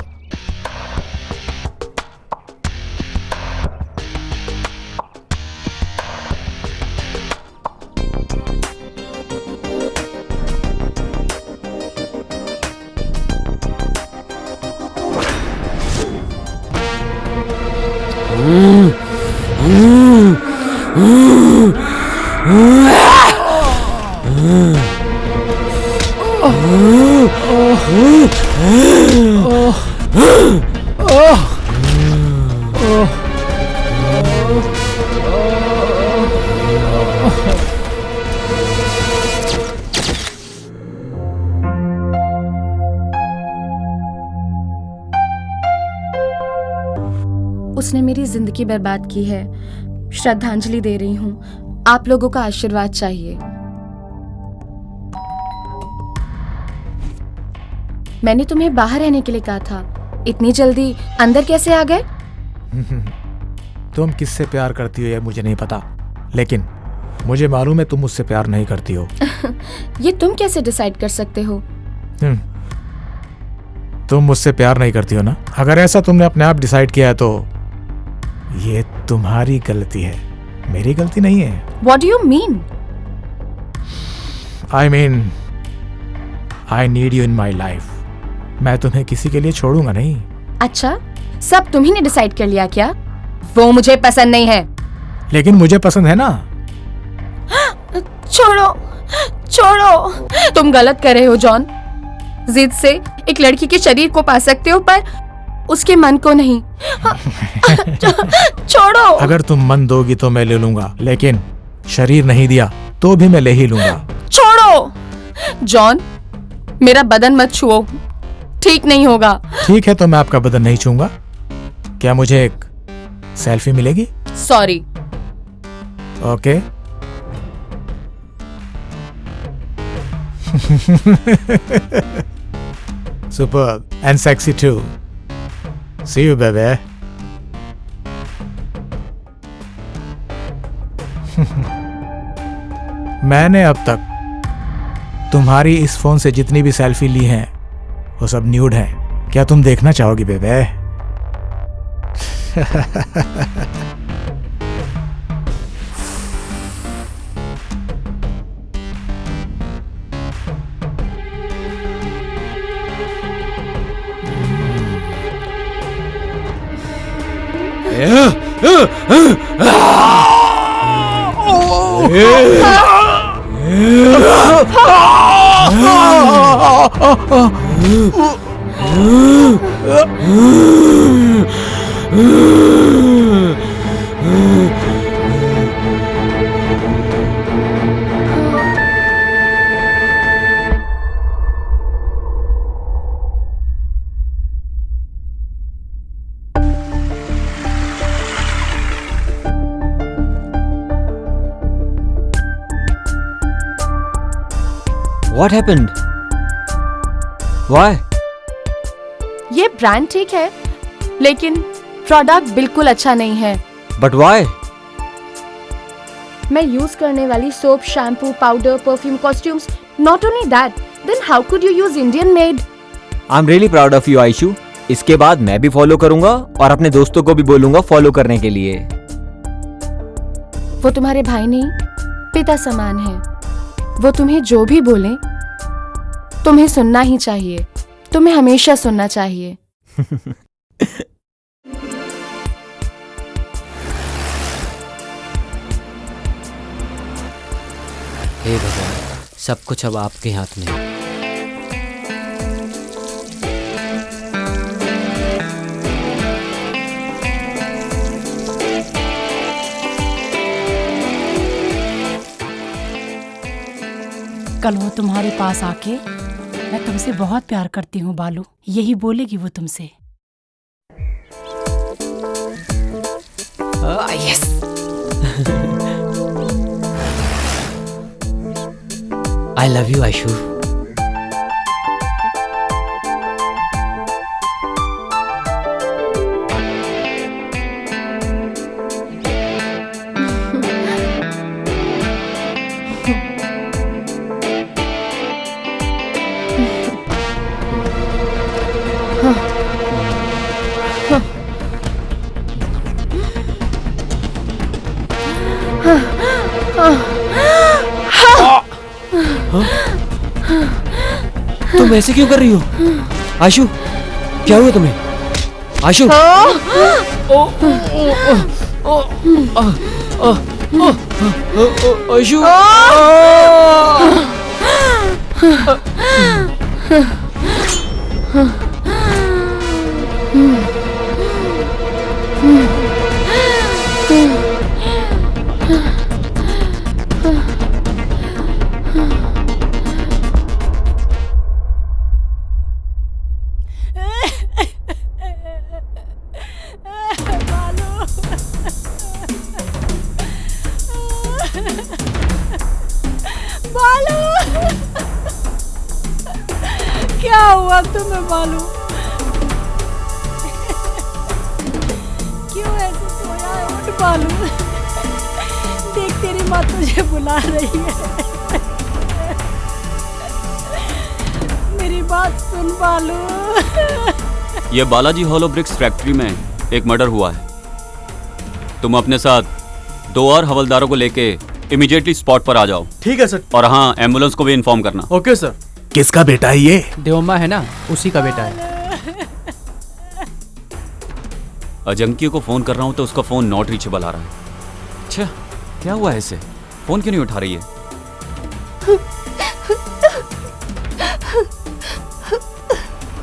उसने मेरी जिंदगी बर्बाद की है। श्रद्धांजलि दे रही हूँ। आप लोगों का आशीर्वाद चाहिए। मैंने तुम्हें बाहर रहने के लिए कहा था, इतनी जल्दी अंदर कैसे आ गए? तुम किससे प्यार करती हो यह मुझे नहीं पता, लेकिन मुझे मालूम है तुम मुझसे प्यार नहीं करती हो। ये तुम कैसे डिसाइड कर सकते हो? तुम मुझसे प्यार नहीं करती हो ना? अगर ऐसा तुमने अपने आप डिसाइड किया है तो ये तुम्हारी गलती है, मेरी गलती नहीं है। What do you mean? I mean, I need you in my life. मैं तुम्हें किसी के लिए छोड़ूंगा नहीं। अच्छा, सब तुम ही ने डिसाइड कर लिया क्या? वो मुझे पसंद नहीं है। लेकिन मुझे पसंद है ना। छोड़ो, छोड़ो। तुम गलत कर रहे हो जॉन। जिद से एक लड़की के शरीर को पा सकते हो पर उसके मन को नहीं। छोड़ो। अगर तुम मन दोगी तो मैं ले लूंगा, लेकिन शरीर नहीं दिया तो भी मैं ले ही लूंगा। छोड़ो जॉन, मेरा बदन मत छुओ, ठीक नहीं होगा। ठीक है तो मैं आपका बदन नहीं छूंगा। क्या मुझे एक सेल्फी मिलेगी? Sorry. Okay. Superb and sexy too. See you, baby. मैंने अब तक तुम्हारी इस फोन से जितनी भी सेल्फी ली हैं वो सब न्यूड हैं। क्या तुम देखना चाहोगी बेबे? What happened? Why? ये ब्रांड ठीक है, लेकिन प्रोडक्ट बिल्कुल अच्छा नहीं है। But why? मैं यूज करने वाली soap, shampoo, powder, perfume, costumes, not only that, then how could you use Indian made? I'm really proud of you, Aishu. इसके बाद मैं भी फॉलो करूंगा और अपने दोस्तों को भी बोलूंगा फॉलो करने के लिए। वो तुम्हारे भाई नहीं, पिता समान है। वो तुम्हें जो भी बोले तुम्हें सुनना ही चाहिए, तुम्हें हमेशा सुनना चाहिए। हे भगवान, सब कुछ अब आपके हाथ में है। कल वो तुम्हारे पास आके मैं तुमसे बहुत प्यार करती हूँ बालू, यही बोलेगी वो तुमसे। Yes. I love you Aishu. तुम ऐसे क्यों कर रही हो आयशु? क्या हुआ तुम्हें आयशु? आयशु बालू, क्या हुआ तुम्हें बालू? क्यों ऐसे सोया है? उठ बालू, देख तेरी माँ तुझे बुला रही है। मेरी बात सुन बालू। ये बालाजी हॉलो ब्रिक्स फैक्ट्री में एक मर्डर हुआ है। तुम अपने साथ 2 और हवलदारों को लेके इमीडिएटली स्पॉट पर आ जाओ। ठीक है सर। और हाँ, एम्बुलेंस को भी इन्फॉर्म करना। Okay sir. किसका बेटा है ये? देवम्मा है ना, उसी का बेटा है। अजंकी को फोन कर रहा हूँ तो उसका फोन नॉट रीचेबल आ रहा है। अच्छा, क्या हुआ है इसे? फोन क्यों नहीं उठा रही है?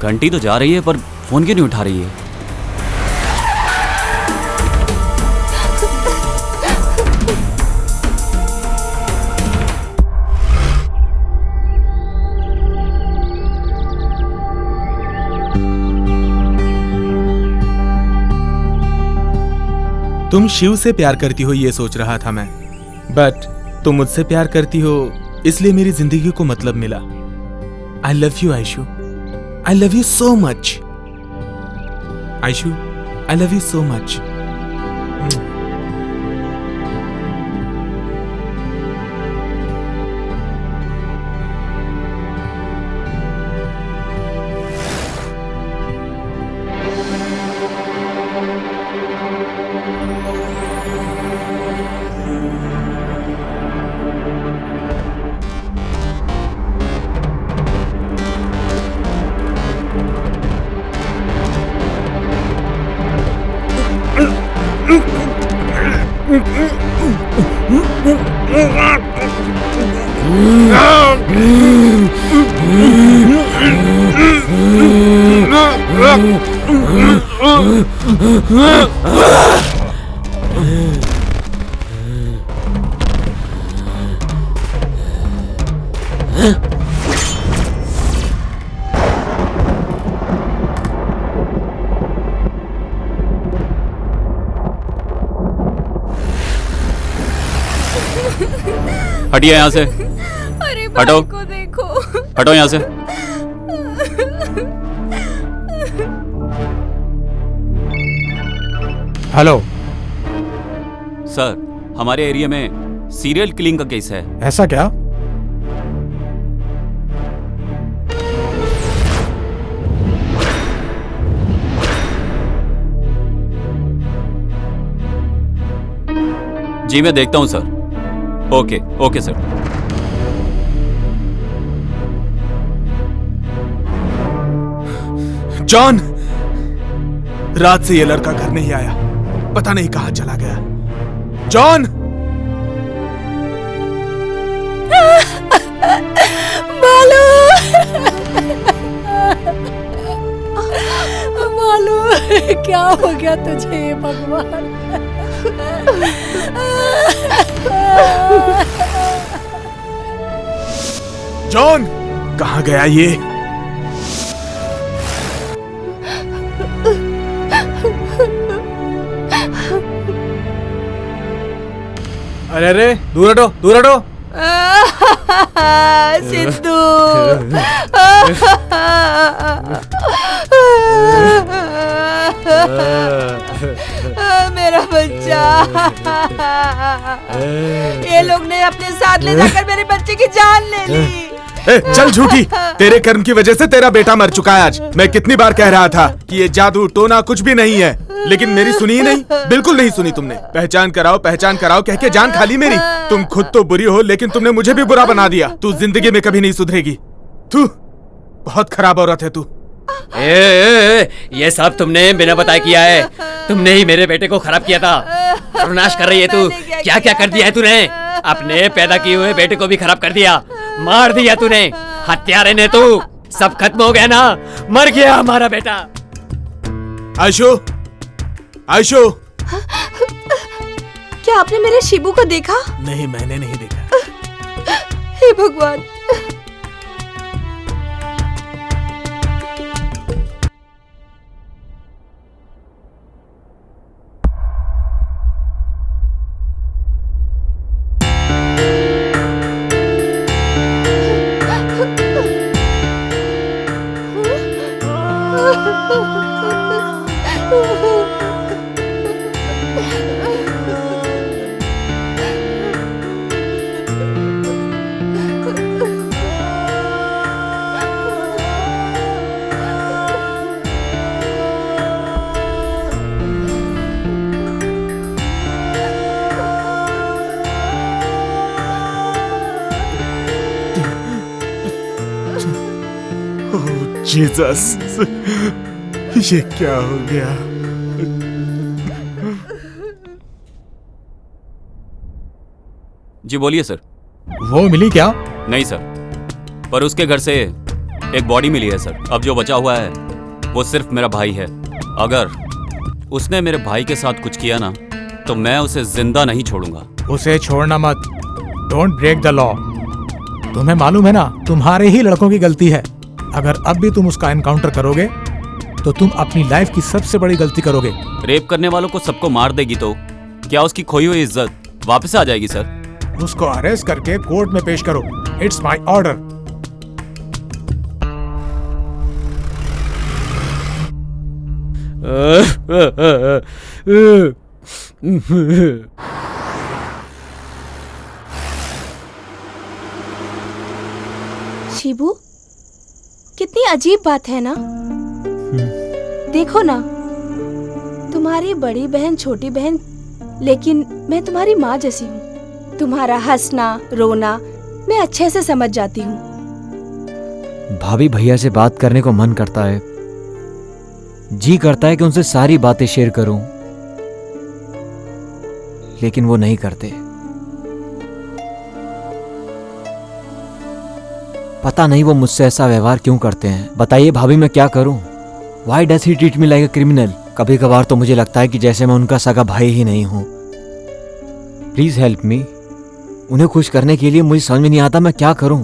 घंटी तो जा रही है पर फोन क्यों नहीं उठा रही है? तुम शिव से प्यार करती हो ये सोच रहा था मैं, बट तुम मुझसे प्यार करती हो इसलिए मेरी जिंदगी को मतलब मिला। I love you Ayshu, I love you so much Ayshu, I love you so much. हटिए यहाँ से। अरे हटो, को देखो। हटो यहाँ से। हेलो सर, हमारे एरिया में सीरियल किलिंग का केस है। ऐसा क्या? जी मैं देखता हूँ sir. Okay okay sir. John, रात से ये लड़का घर नहीं आया, पता नहीं कहां चला गया। जॉन! बालू, बालू, क्या हो गया तुझे भगवान? जॉन, कहां गया ये? अरे अरे, दूर हटो, दूर हटो। सिद्धू, मेरा बच्चा। ये लोग ने अपने साथ ले जाकर मेरे बच्चे की जान ले ली। चल झूठी, तेरे कर्म की वजह से तेरा बेटा मर चुका है आज। मैं कितनी बार कह रहा था कि ये जादू टोना कुछ भी नहीं है, लेकिन मेरी सुनी ही नहीं, बिल्कुल नहीं सुनी तुमने। पहचान कराओ कह के जान खाली मेरी। तुम खुद तो बुरी हो, लेकिन तुमने मुझे भी बुरा बना दिया। तू जिंदगी में कभी नहीं सुधरेगी। तू बहुत खराब औरत है तू। ये सब तुमने बिना बताए किया है। तुमने ही मेरे बेटे को खराब किया था। सर्वनाश कर रही है तू। क्या क्या कर दिया है तूने? अपने पैदा किए हुए बेटे को भी खराब कर दिया, मार दिया तूने। हत्यारे ने तू। सब खत्म हो गया ना, मर गया हमारा बेटा। आयशु, आयशु। क्या आपने मेरे शिबू को देखा? नहीं, मैंने नहीं देखा। हे भगवान। जीसस, ये क्या हो गया? जी बोलिए सर। वो मिली क्या? नहीं सर, पर उसके घर से एक बॉडी मिली है सर। अब जो बचा हुआ है वो सिर्फ मेरा भाई है। अगर उसने मेरे भाई के साथ कुछ किया ना तो मैं उसे जिंदा नहीं छोड़ूंगा। उसे छोड़ना मत। Don't break the law. तुम्हें मालूम है ना, तुम्हारे ही लड़कों की गलती है। अगर अब भी तुम उसका एनकाउंटर करोगे तो तुम अपनी लाइफ की सबसे बड़ी गलती करोगे। रेप करने वालों को सबको मार देगी तो क्या उसकी खोई हुई इज्जत वापस आ जाएगी सर? उसको अरेस्ट करके कोर्ट में पेश करो। It's my order. शिबू, कितनी अजीब बात है ना। देखो ना, तुम्हारी बड़ी बहन छोटी बहन, लेकिन मैं तुम्हारी माँ जैसी हूँ। तुम्हारा हंसना रोना मैं अच्छे से समझ जाती हूँ। भाभी भैया से बात करने को मन करता है, जी करता है कि उनसे सारी बातें शेयर करूं, लेकिन वो नहीं करते। पता नहीं वो मुझसे ऐसा व्यवहार क्यों करते हैं। बताइए भाभी, मैं क्या करूं? Why does he treat me like a criminal? कभी कभार तो मुझे लगता है कि जैसे मैं उनका सगा भाई ही नहीं हूं। Please help me. उन्हें खुश करने के लिए मुझे समझ में नहीं आता मैं क्या करूं।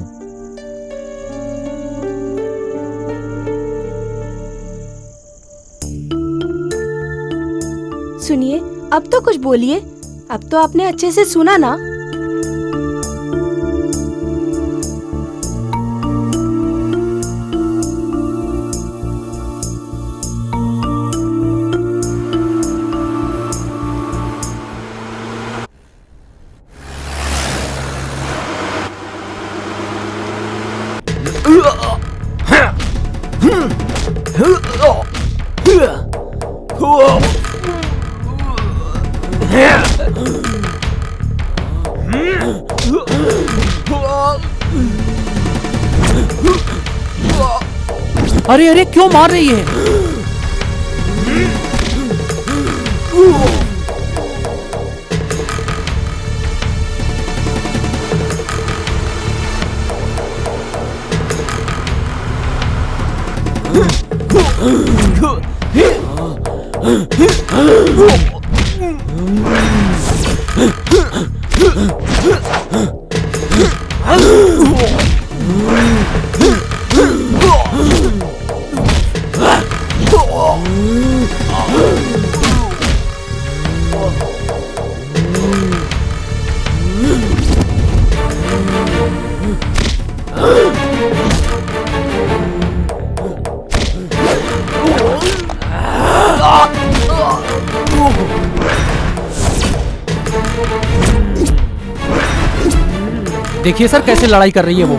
सुनिए, अब तो कुछ बोलिए। अब तो आपने अच्छे से सुना ना। अरे अरे, क्यों मार रही है? देखिए सर कैसे लड़ाई कर रही है वो।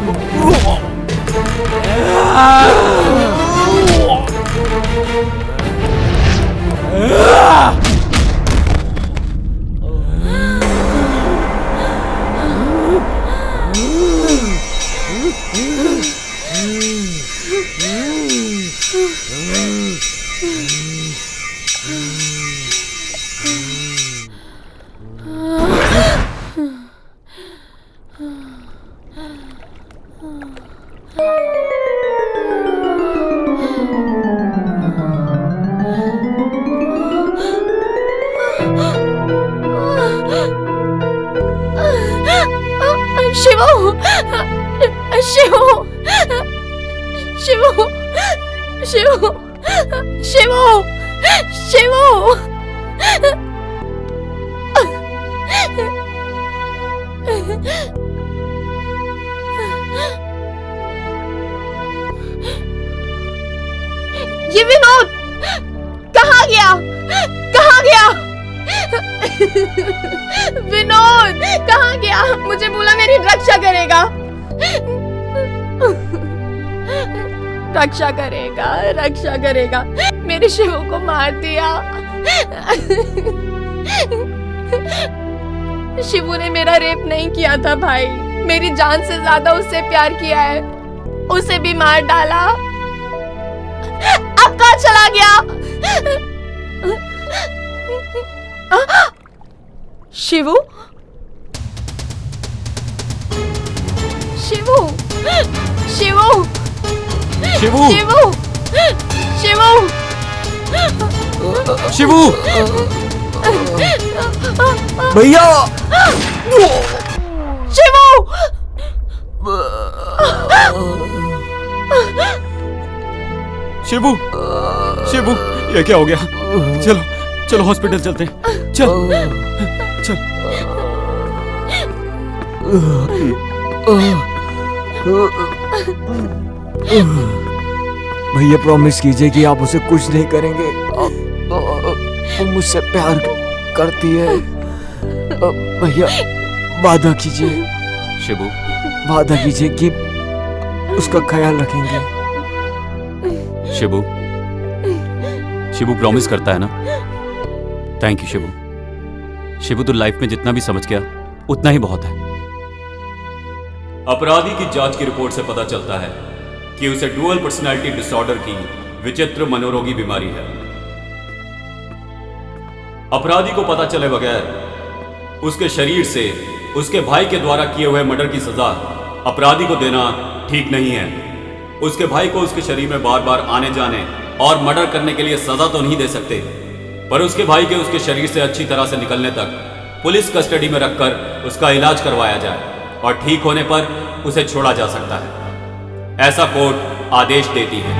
शिवू, शिवू, शिवू, शिवू, शिवू, शिवू। ये विनोद कहाँ गया? कहाँ गया? विनोद कहाँ गया? मुझे बोला मेरी रक्षा करेगा, रक्षा करेगा, रक्षा करेगा। मेरे शिवू को मार दिया। शिवू ने मेरा रेप नहीं किया था भाई, मेरी जान से ज्यादा उससे प्यार किया है, उसे भी मार डाला। अब कहाँ चला गया? शिवू, शिवू, शिवू, शिवू, शिवू, शिवू, शिवू, भैया, शिवू, शिवू, शिवू, ये क्या हो गया? चलो चलो हॉस्पिटल चलते हैं। चल चल। भैया प्रॉमिस कीजिए कि आप उसे कुछ नहीं करेंगे। वो मुझसे प्यार करती है। भैया वादा कीजिए। शिबू, वादा कीजिए कि उसका ख्याल रखेंगे। शिबू, शिबू प्रॉमिस करता है ना? Thank you Shibu. शिबू तो लाइफ में जितना भी समझ गया उतना ही बहुत है। अपराधी की जांच की रिपोर्ट से पता चलता है कि उसे डुअल पर्सनैलिटी डिसऑर्डर की विचित्र मनोरोगी बीमारी है। अपराधी को पता चले बगैर उसके शरीर से उसके भाई के द्वारा किए हुए मर्डर की सजा अपराधी को देना ठीक नहीं है। उसके भाई को उसके शरीर में बार बार आने जाने और मर्डर करने के लिए सजा तो नहीं दे सकते, पर उसके भाई के उसके शरीर से अच्छी तरह से निकलने तक पुलिस कस्टडी में रखकर उसका इलाज करवाया जाए और ठीक होने पर उसे छोड़ा जा सकता है। ऐसा कोर्ट आदेश देती है।